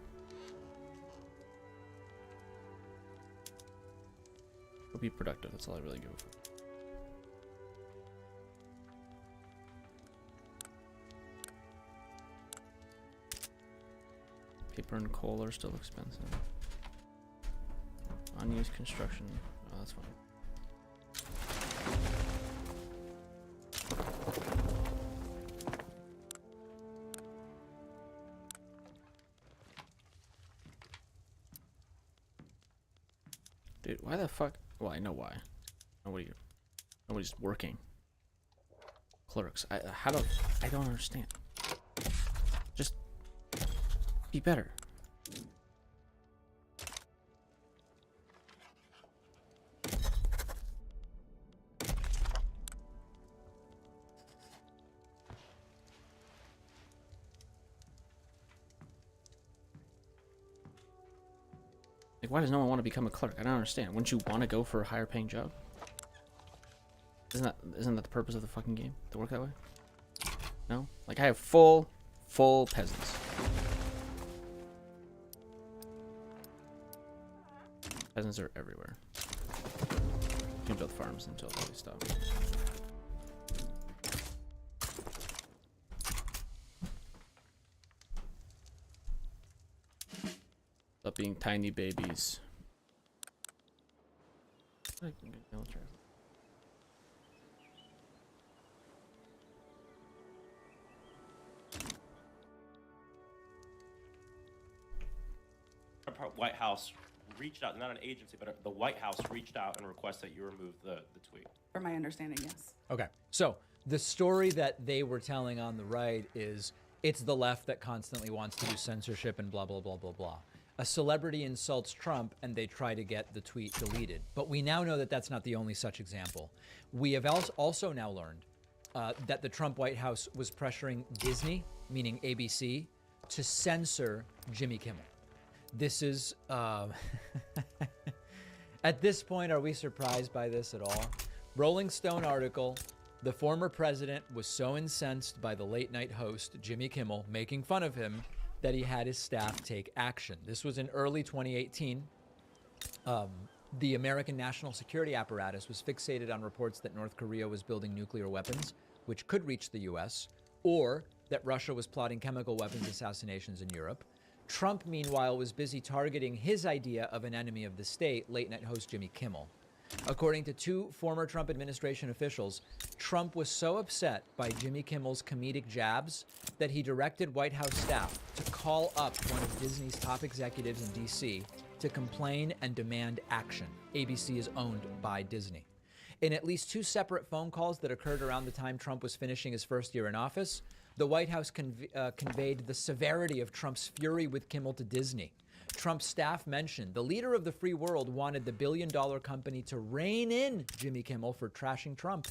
We'll be productive. That's all I really give a fuck. Paper and coal are still expensive. Unused construction. Oh, that's fine. Dude, why the fuck? Well, I know why. Nobody's working. Clerks. I don't understand. Just be better. Like, why does no one want to become a clerk? I don't understand. Wouldn't you want to go for a higher paying job? Isn't that the purpose of the fucking game? To work that way? No? Like, I have full peasants. Peasants are everywhere. You can build farms until they stop. Stop being tiny babies. White House reached out, not an agency, but the White House reached out and requested that you remove the tweet. From my understanding, yes. Okay, so the story that they were telling on the right is it's the left that constantly wants to do censorship and blah, blah, blah, blah, blah. A celebrity insults Trump and they try to get the tweet deleted. But we now know that that's not the only such example. We have also now learned that the Trump White House was pressuring Disney, meaning ABC, to censor Jimmy Kimmel. This is, at this point, are we surprised by this at all? Rolling Stone article, the former president was so incensed by the late night host, Jimmy Kimmel, making fun of him, that he had his staff take action. This was in early 2018. The American national security apparatus was fixated on reports that North Korea was building nuclear weapons, which could reach the US, or that Russia was plotting chemical weapons assassinations in Europe. Trump, meanwhile, was busy targeting his idea of an enemy of the state, late-night host Jimmy Kimmel. According to 2 former Trump administration officials, Trump was so upset by Jimmy Kimmel's comedic jabs that he directed White House staff to call up one of Disney's top executives in D.C. to complain and demand action. ABC is owned by Disney. In at least 2 separate phone calls that occurred around the time Trump was finishing his first year in office, the White House conveyed the severity of Trump's fury with Kimmel to Disney. Trump's staff mentioned the leader of the free world wanted the billion-dollar company to rein in Jimmy Kimmel for trashing Trump.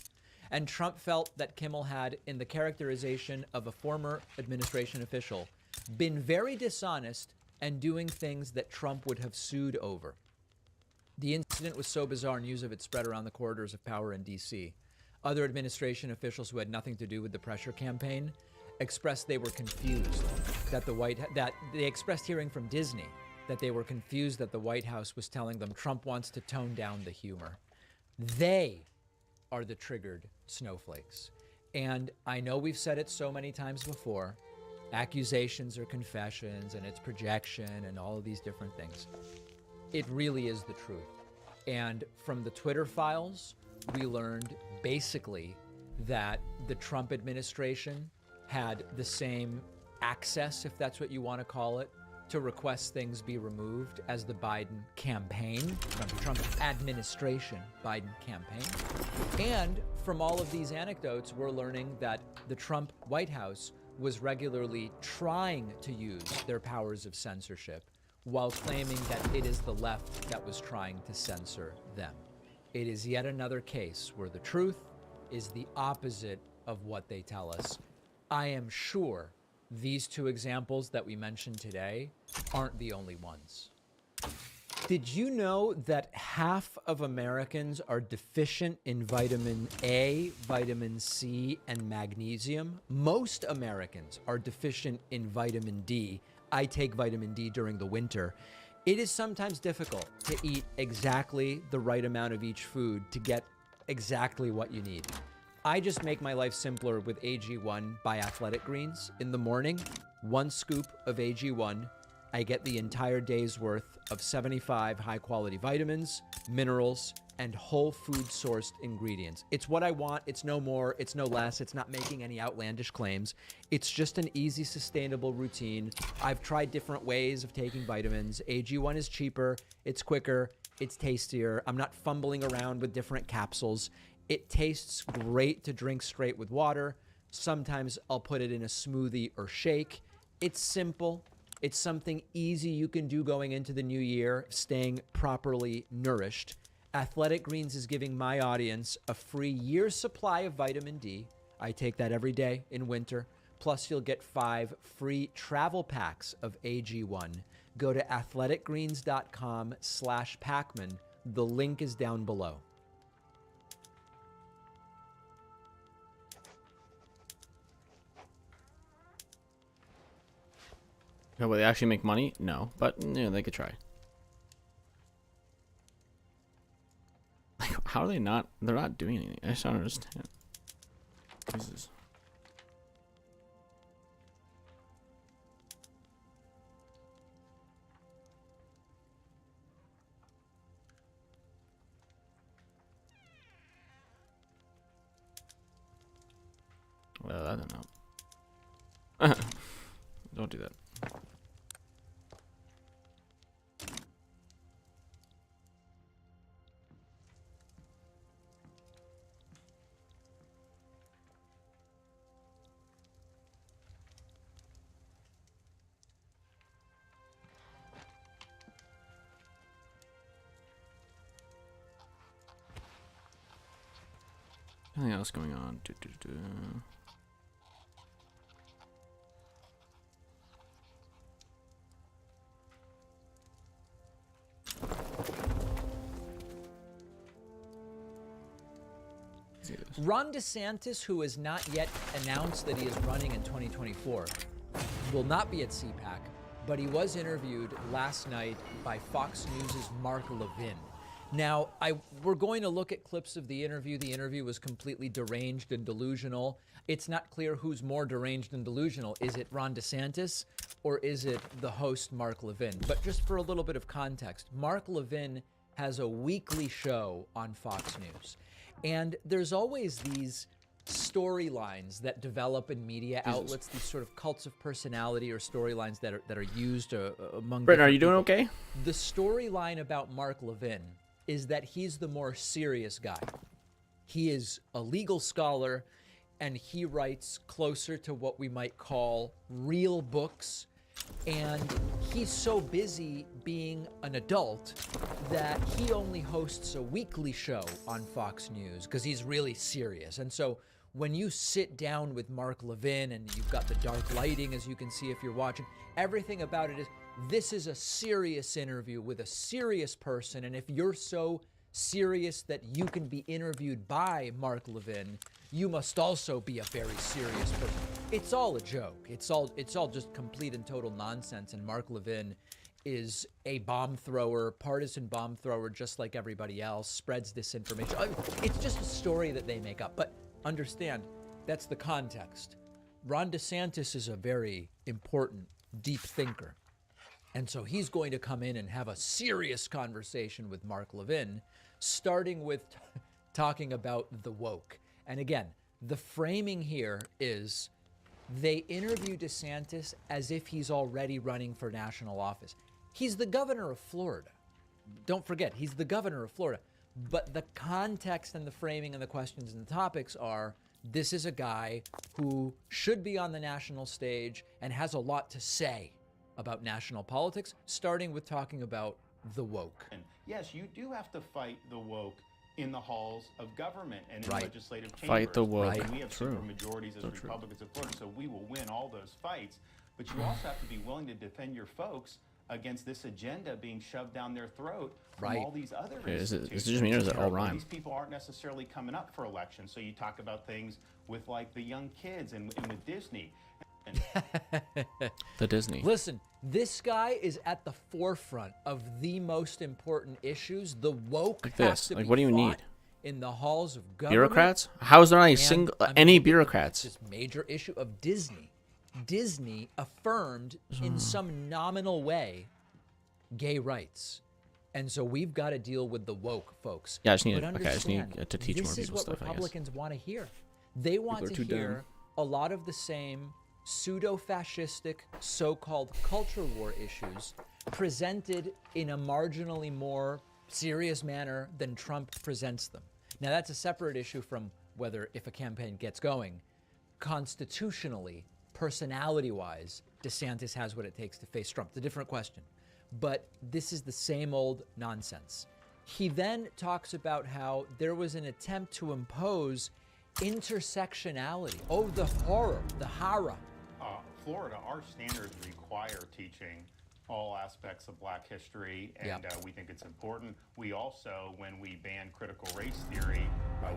And Trump felt that Kimmel had, in the characterization of a former administration official, been very dishonest and doing things that Trump would have sued over. The incident was so bizarre, news of it spread around the corridors of power in D.C. Other administration officials who had nothing to do with the pressure campaign expressed they were confused that they expressed hearing from Disney that they were confused that the White House was telling them Trump wants to tone down the humor. They are the triggered snowflakes. And I know we've said it so many times before, accusations or confessions and it's projection and all of these different things. It really is the truth. And from the Twitter files, we learned basically that the Trump administration had the same access, if that's what you want to call it, to request things be removed as the Biden campaign, from the Trump administration, Biden campaign. And from all of these anecdotes, we're learning that the Trump White House was regularly trying to use their powers of censorship while claiming that it is the left that was trying to censor them. It is yet another case where the truth is the opposite of what they tell us. I am sure these 2 examples that we mentioned today aren't the only ones. Did you know that half of Americans are deficient in vitamin A, vitamin C, and magnesium? Most Americans are deficient in vitamin D. I take vitamin D during the winter. It is sometimes difficult to eat exactly the right amount of each food to get exactly what you need. I just make my life simpler with AG1 by Athletic Greens. In the morning, 1 scoop of AG1, I get the entire day's worth of 75 high-quality vitamins, minerals, and whole food sourced ingredients. It's what I want. It's no more. It's no less. It's not making any outlandish claims. It's just an easy, sustainable routine. I've tried different ways of taking vitamins. AG1 is cheaper. It's quicker. It's tastier. I'm not fumbling around with different capsules. It tastes great to drink straight with water. Sometimes I'll put it in a smoothie or shake. It's simple. It's something easy you can do going into the new year, staying properly nourished. Athletic Greens is giving my audience a free year's supply of vitamin D. I take that every day in winter. Plus, you'll get 5 free travel packs of AG1. Go to athleticgreens.com/Pacman. The link is down below. No, will they actually make money? No, but they could try. Like, how are they not? They're not doing anything. I just don't understand. Jesus. Well, I don't know. Don't do that. Anything else going on? Ron DeSantis, who has not yet announced that he is running in 2024, will not be at CPAC, but he was interviewed last night by Fox News' Mark Levin. Now, we're going to look at clips of the interview. The interview was completely deranged and delusional. It's not clear who's more deranged and delusional. Is it Ron DeSantis or is it the host, Mark Levin? But just for a little bit of context, Mark Levin has a weekly show on Fox News. And there's always these storylines that develop in media outlets, these sort of cults of personality or storylines that are used among Britton, are you doing people. okay? The storyline about Mark Levin is that he's the more serious guy. He is a legal scholar, and he writes closer to what we might call real books. And he's so busy being an adult that he only hosts a weekly show on Fox News because he's really serious. And so when you sit down with Mark Levin and you've got the dark lighting, as you can see if you're watching, everything about it is, this is a serious interview with a serious person. And if you're so serious that you can be interviewed by Mark Levin, you must also be a very serious person. It's all a joke. It's all just complete and total nonsense. And Mark Levin is a bomb thrower, partisan bomb thrower, just like everybody else, spreads disinformation. It's just a story that they make up. But understand, that's the context. Ron DeSantis is a very important, deep thinker. And so he's going to come in and have a serious conversation with Mark Levin, starting with talking about the woke. And again, the framing here is they interview DeSantis as if he's already running for national office. He's the governor of Florida. Don't forget, he's the governor of Florida. But the context and the framing and the questions and the topics are, this is a guy who should be on the national stage and has a lot to say about national politics, starting with talking about the woke. Yes, you do have to fight the woke in the halls of government and in legislative chambers. Fight the woke. And we have True. super majorities as Republicans in Florida, so we will win all those fights. But you also have to be willing to defend your folks against this agenda being shoved down their throat from all these other institutions. Is it just me or is it all rhyme? These people aren't necessarily coming up for election. So you talk about things with like the young kids and with Disney. The Disney. Listen, this guy is at the forefront of the most important issues. The woke Like has this. to Like, be what do you fought need? in the halls of government. Bureaucrats? How is there not a And, single I mean, any bureaucrats? This major issue of Disney. Disney affirmed in some nominal way gay rights. And so we've got to deal with the woke, folks. Yeah, I just need But to teach more understand, people this is stuff, what I guess. Republicans want to hear. They want People are to too hear dumb. a lot of the same pseudo-fascistic, so-called culture war issues presented in a marginally more serious manner than Trump presents them. Now, that's a separate issue from whether, if a campaign gets going, constitutionally, personality-wise, DeSantis has what it takes to face Trump. It's a different question. But this is the same old nonsense. He then talks about how there was an attempt to impose intersectionality. Oh, the horror, the horror. Florida, our standards require teaching all aspects of Black history, and we think it's important. We also, when we banned critical race theory,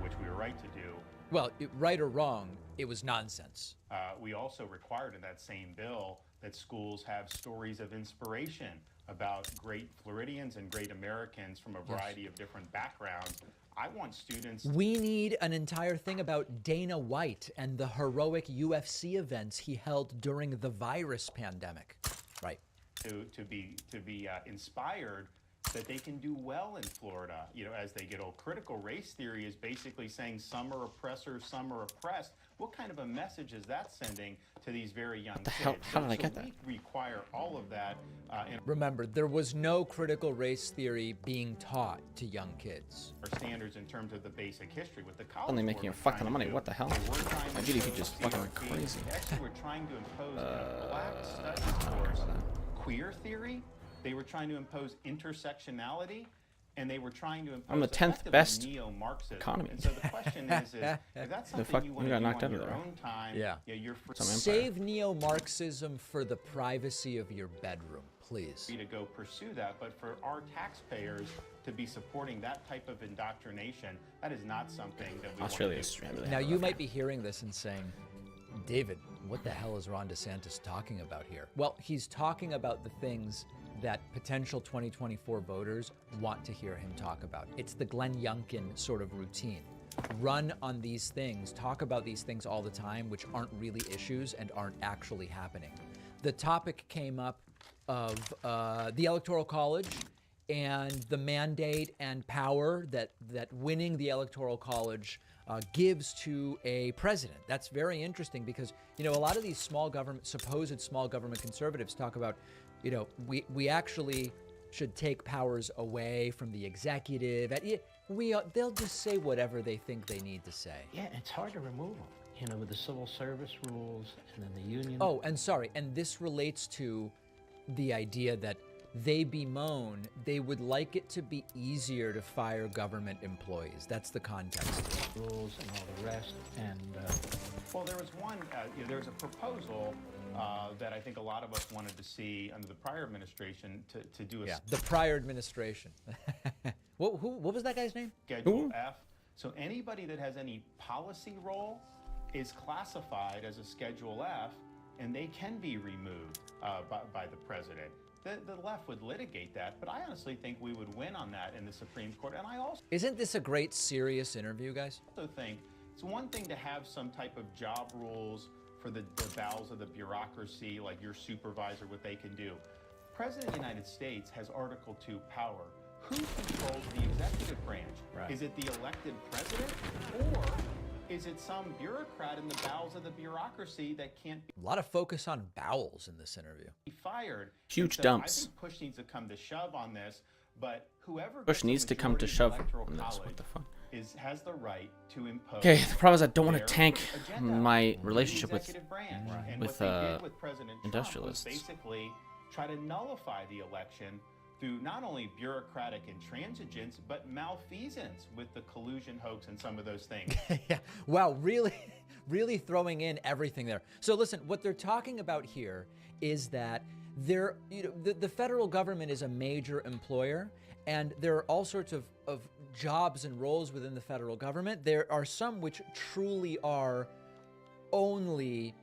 which we were right to do. Well, right or wrong, it was nonsense. We also required in that same bill that schools have stories of inspiration about great Floridians and great Americans from a variety of different backgrounds. I want students... We need an entire thing about Dana White and the heroic UFC events he held during the virus pandemic. Right. To be inspired that they can do well in Florida, you know, as they get old. Critical race theory is basically saying some are oppressors, some are oppressed. What kind of a message is that sending to these very young kids? How did I get that? We require all of that. Remember, there was no critical race theory being taught to young kids. Our standards in terms of the basic history with the college. Only making a fuck ton of money. What the hell? My GDP just fucking went crazy. Actually, we're trying to impose in a Black Studies course queer theory. They were trying to impose intersectionality, and they were trying to impose I'm the 10th best neo-Marxism. economy. And so the question is if that's something you want to do on your own time, you're free. Save neo-Marxism for the privacy of your bedroom, please. To go pursue that, but for our taxpayers to be supporting that type of indoctrination, that is not something that we Australia want is to do. Now, you might be hearing this and saying, David, what the hell is Ron DeSantis talking about here? Well, he's talking about the things that potential 2024 voters want to hear him talk about. It's the Glenn Youngkin sort of routine. Run on these things, talk about these things all the time, which aren't really issues and aren't actually happening. The topic came up of the Electoral College and the mandate and power that winning the Electoral College gives to a president. That's very interesting because, you know, a lot of these supposed small government conservatives talk about, you know, we actually should take powers away from the executive. They'll just say whatever they think they need to say. Yeah, it's hard to remove them, you know, with the civil service rules and then the union. Oh, and sorry, and this relates to the idea that they bemoan they would like it to be easier to fire government employees. That's the context. Rules and all the rest. And well, there was one. There was a proposal that I think a lot of us wanted to see under the prior administration to do a the prior administration. What was that guy's name? Schedule F. So anybody that has any policy role is classified as a Schedule F, and they can be removed by the president. The left would litigate that, but I honestly think we would win on that in the Supreme Court. And I also Isn't this a great, serious interview, guys? think it's one thing to have some type of job rules for the bowels of the bureaucracy, like your supervisor, what they can do. President of the United States has Article 2 power. Who controls the executive branch? Right. Is it the elected president, or is it some bureaucrat in the bowels of the bureaucracy that can't be A lot of focus on bowels in this interview. fired? Huge So dumps. I think Push needs to come to shove on this, but whoever Bush gets the needs to come to majority shove of the Electoral on this. College What the fuck? has the right to impose. Okay, the problem is I don't want to their tank agenda my on the relationship with executive branch. And with what they did with President Trump was industrialists. basically try to nullify the election through not only bureaucratic intransigence, but malfeasance with the collusion hoax and some of those things. Yeah. Wow, really throwing in everything there. So listen, what they're talking about here is that the federal government is a major employer, and there are all sorts of jobs and roles within the federal government. There are some which truly are only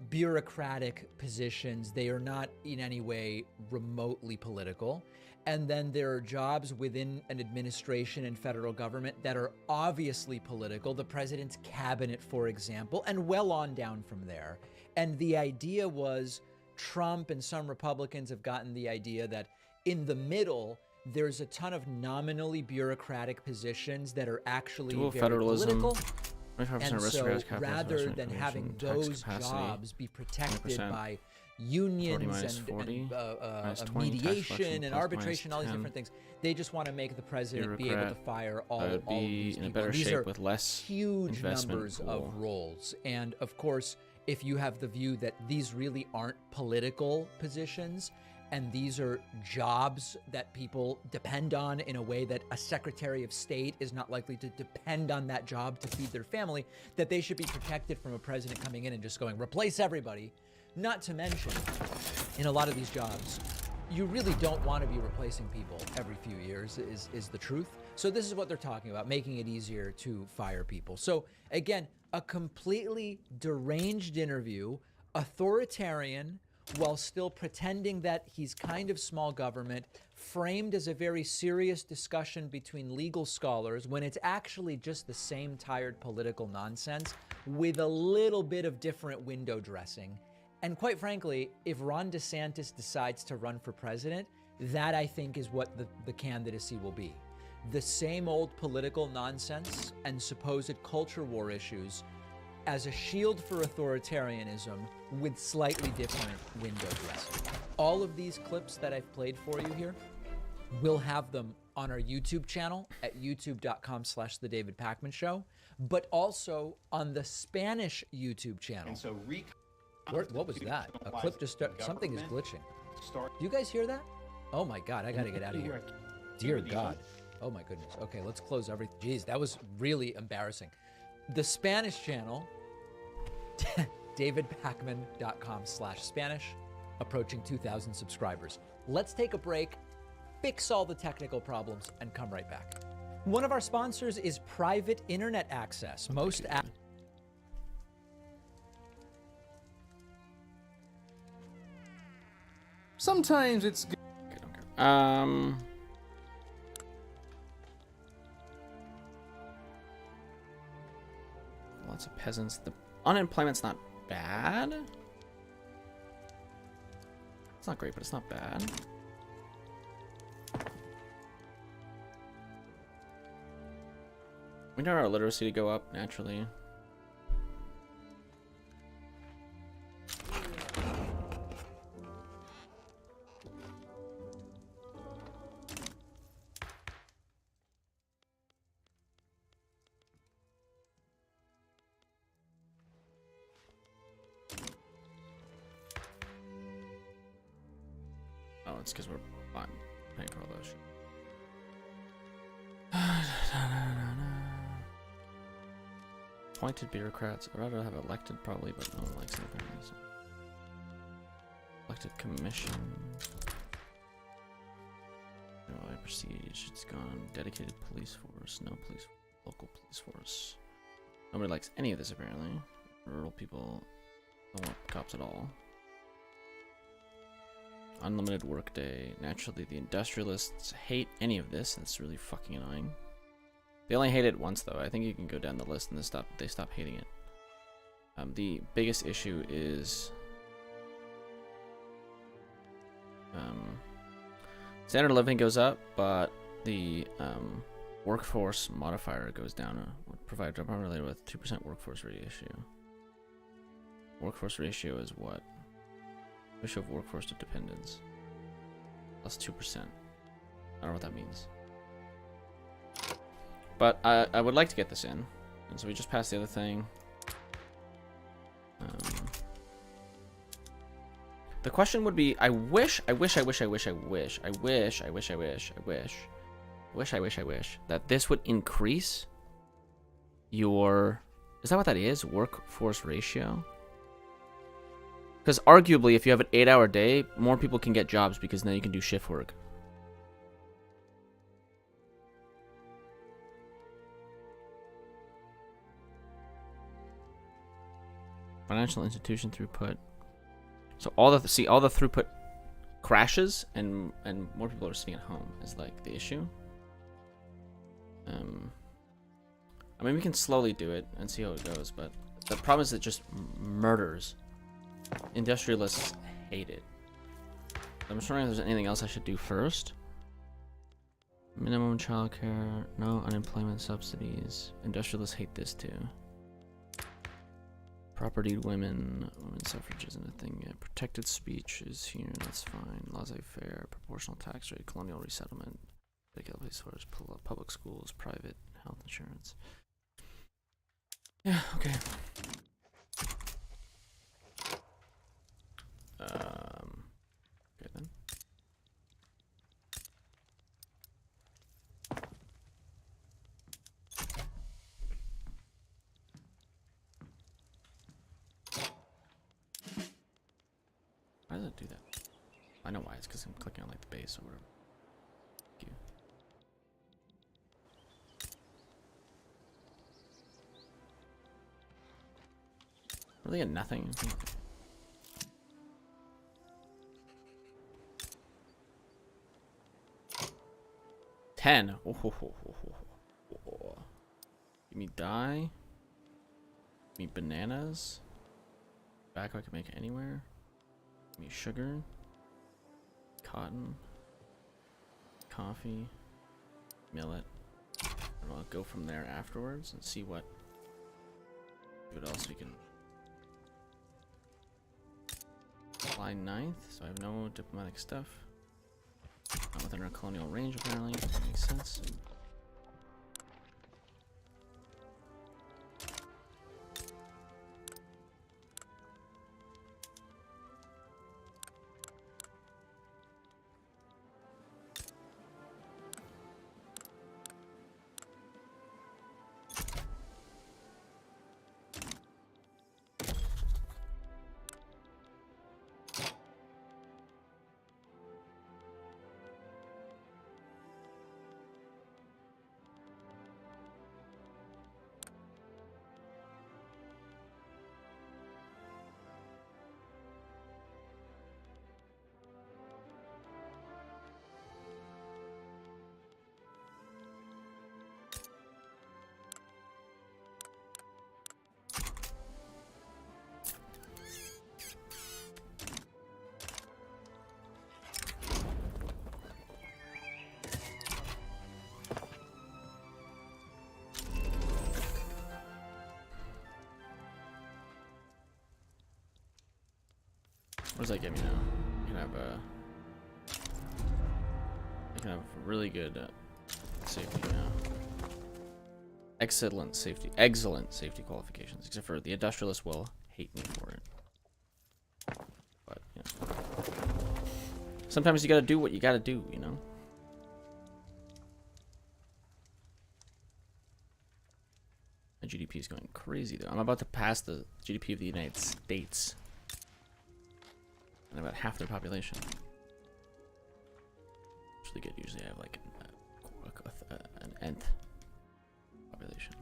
bureaucratic positions. They are not in any way remotely political. And then there are jobs within an administration and federal government that are obviously political, the president's cabinet, for example, and well on down from there. And the idea was Trump and some Republicans have gotten the idea that in the middle, there's a ton of nominally bureaucratic positions that are actually Dual very federalism. political. 25% And so aristocrats, rather capitalism, than having tax those capacity, jobs be protected 20%, by 40 unions minus and 40, minus 20 tax mediation collection, and plus arbitration, all minus these 10. different things, they just want to make the president be able to Bureaucrat, fire all would of these be in a people. better These shape are with less huge investment numbers pool. of roles. And of course, if you have the view that these really aren't political positions, and these are jobs that people depend on in a way that a Secretary of State is not likely to depend on that job to feed their family, that they should be protected from a president coming in and just going, replace everybody. Not to mention, in a lot of these jobs, you really don't want to be replacing people every few years, is the truth. So this is what they're talking about, making it easier to fire people. So again, a completely deranged interview, authoritarian, while still pretending that he's kind of small government, framed as a very serious discussion between legal scholars when it's actually just the same tired political nonsense with a little bit of different window dressing. And quite frankly, if Ron DeSantis decides to run for president, that I think is what the candidacy will be. The same old political nonsense and supposed culture war issues as a shield for authoritarianism with slightly different window dressing. All of these clips that I've played for you here, we'll have them on our YouTube channel at youtube.com/The David Pakman Show, but also on the Spanish YouTube channel. And so What was that? A clip just started. Something is glitching. Do you guys hear that? Oh my God, I gotta get out of here. Dear God. Oh my goodness. Okay, let's close everything. Jeez, that was really embarrassing. The Spanish channel, davidpakman.com/Spanish, approaching 2,000 subscribers. Let's take a break, fix all the technical problems, and come right back. One of our sponsors is Private Internet Access. Sometimes it's good. Lots of peasants. The unemployment's not bad. It's not great, but it's not bad. We need our literacy to go up naturally. Oh, it's because we're paying for all those shit. Appointed bureaucrats. I'd rather have elected probably, but no one likes it apparently. So. Elected commission. No, I prestige. It's gone. Dedicated police force. No police. Local police force. Nobody likes any of this apparently. Rural people don't want cops at all. Unlimited workday. Naturally, the industrialists hate any of this. That's really fucking annoying. They only hate it once, though. I think you can go down the list and they stop hating it. The biggest issue is standard of living goes up, but the workforce modifier goes down. Provided primarily with 2% workforce ratio. Workforce ratio is what? Ratio of workforce to dependents. Plus 2%. I don't know what that means. But I would like to get this in. And so we just passed the other thing. The question would be, I wish that this would increase your, is that what that is? Workforce ratio? Because arguably, if you have an 8-hour day, more people can get jobs because now you can do shift work. Financial institution throughput. So all the throughput crashes and more people are sitting at home is like the issue. I mean, we can slowly do it and see how it goes, but the problem is it just murders. Industrialists hate it. I'm just wondering if there's anything else I should do first. Minimum childcare, no unemployment subsidies. Industrialists hate this too. Property, women suffrage isn't a thing yet. Protected speech is here, that's fine. Laissez-faire, proportional tax rate, colonial resettlement, police force, public schools, private health insurance. Yeah, okay. Okay then. Why does it do that? I know why. It's because I'm clicking on like the base or whatever. Thank you. Really got nothing. 10. Give me dye. Give me bananas. Tobacco I can make anywhere. Give me sugar. Cotton. Coffee. Millet. And I'll go from there afterwards and see what else we can. July 9th, so I have no diplomatic stuff. Not within our colonial range, apparently. That makes sense. What does that give me now? I can have a. I can have really good safety now. Excellent safety qualifications, except for the industrialists will hate me for it. But yeah. Sometimes you gotta do what you gotta do, you know? My GDP is going crazy though. I'm about to pass the GDP of the United States. And about half their population. Usually good. Usually I have like an nth population.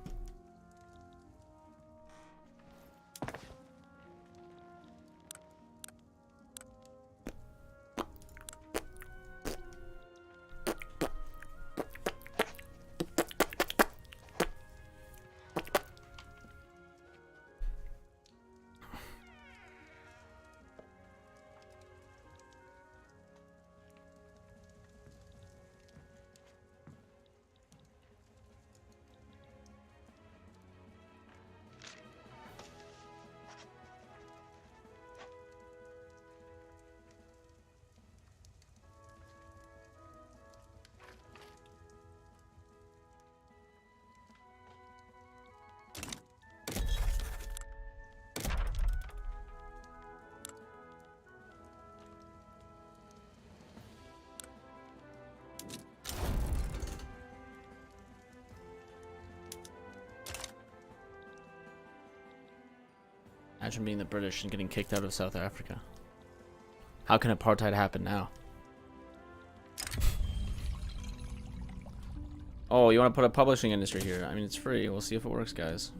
Imagine being the British and getting kicked out of South Africa. How can apartheid happen now? Oh, you want to put a publishing industry here? I mean, it's free. We'll see if it works, guys.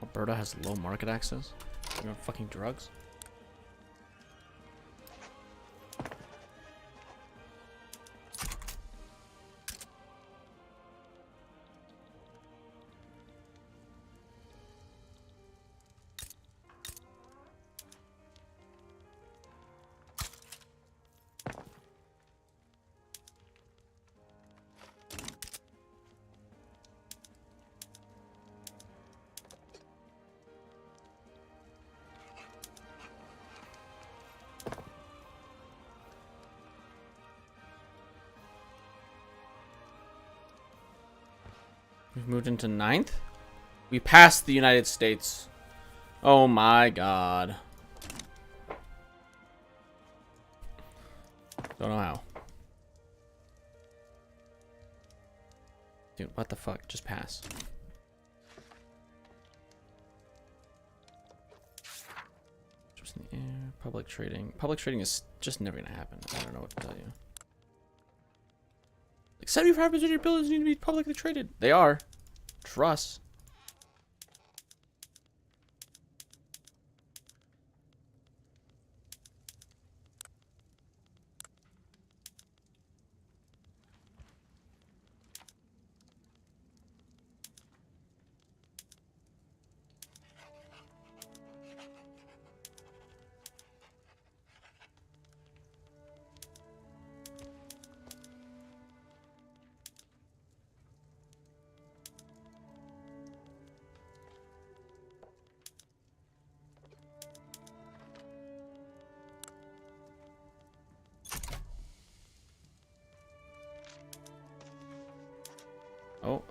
Alberta has low market access? You want fucking drugs? We've moved into 9th? We passed the United States. Oh my god. Don't know how. Dude, what the fuck? Just pass. Just in the air. Public trading. Public trading is just never gonna happen. I don't know what to tell you. Like 75% of your buildings need to be publicly traded. They are. Trust.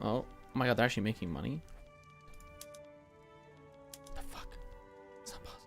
Oh my god, they're actually making money? What the fuck? It's not possible.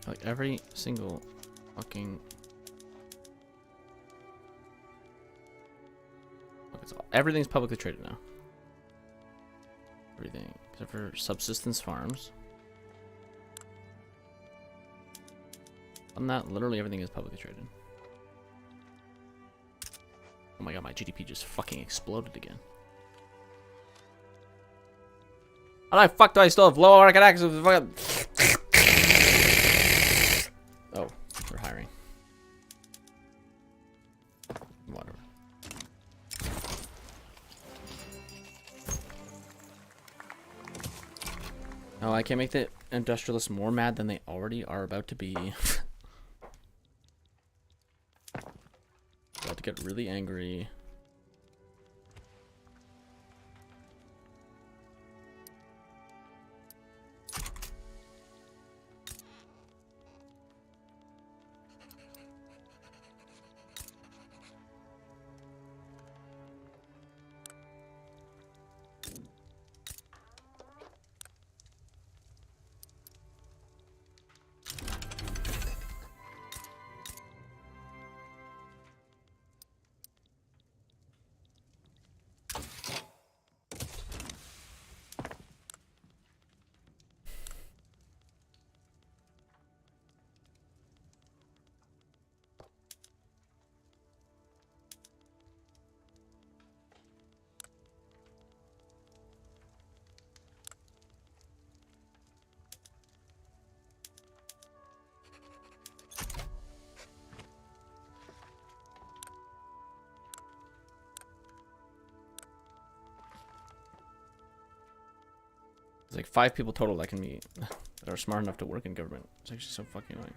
Like every single fucking. Look, everything's publicly traded now. Everything except for subsistence farms. On that, literally everything is publicly traded. Oh my god, my GDP just fucking exploded again. How the fuck do I still have low market access? Oh, they're hiring. Whatever. Oh, I can't make the industrialists more mad than they already are about to be. About to get really angry. There's like 5 people total that can be that are smart enough to work in government. It's actually so fucking annoying.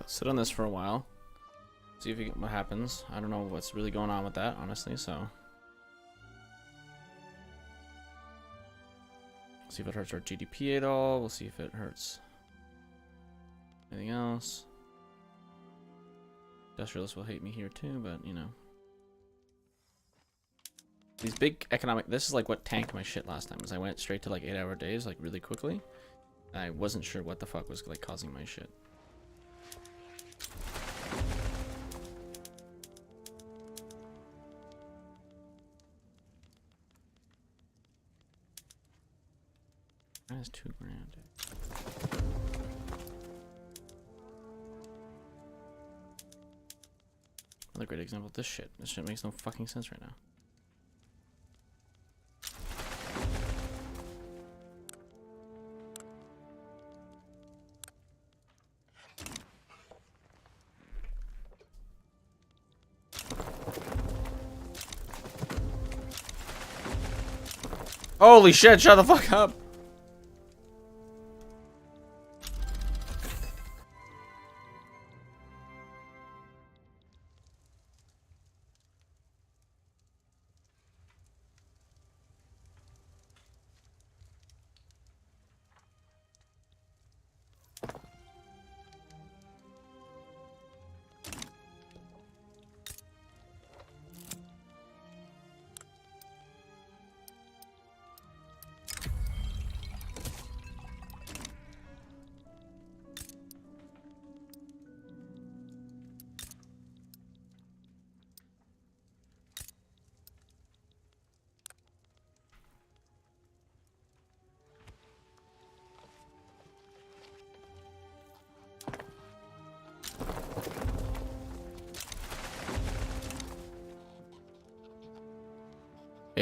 I'll sit on this for a while. See if what happens. I don't know what's really going on with that, honestly, so. See if it hurts our GDP at all. We'll see if it hurts anything else. Industrialists will hate me here too, but you know. These big economic, this is like what tanked my shit last time, is I went straight to like 8-hour days like really quickly. I wasn't sure what the fuck was like causing my shit. That's $2 grand. Another great example of this shit. This shit makes no fucking sense right now. Holy shit, shut the fuck up.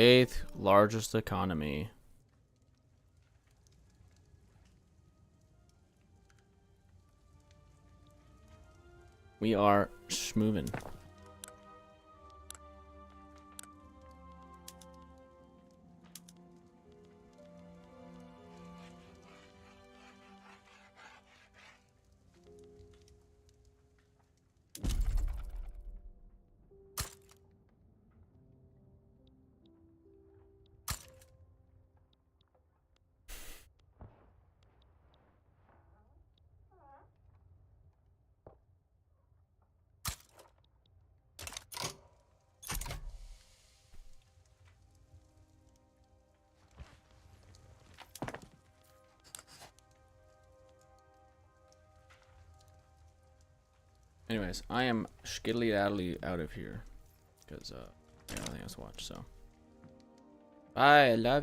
8th largest economy. We are schmovin'. Anyways, I am skiddly-daddly out of here because I got nothing else to watch. So, bye. I love you.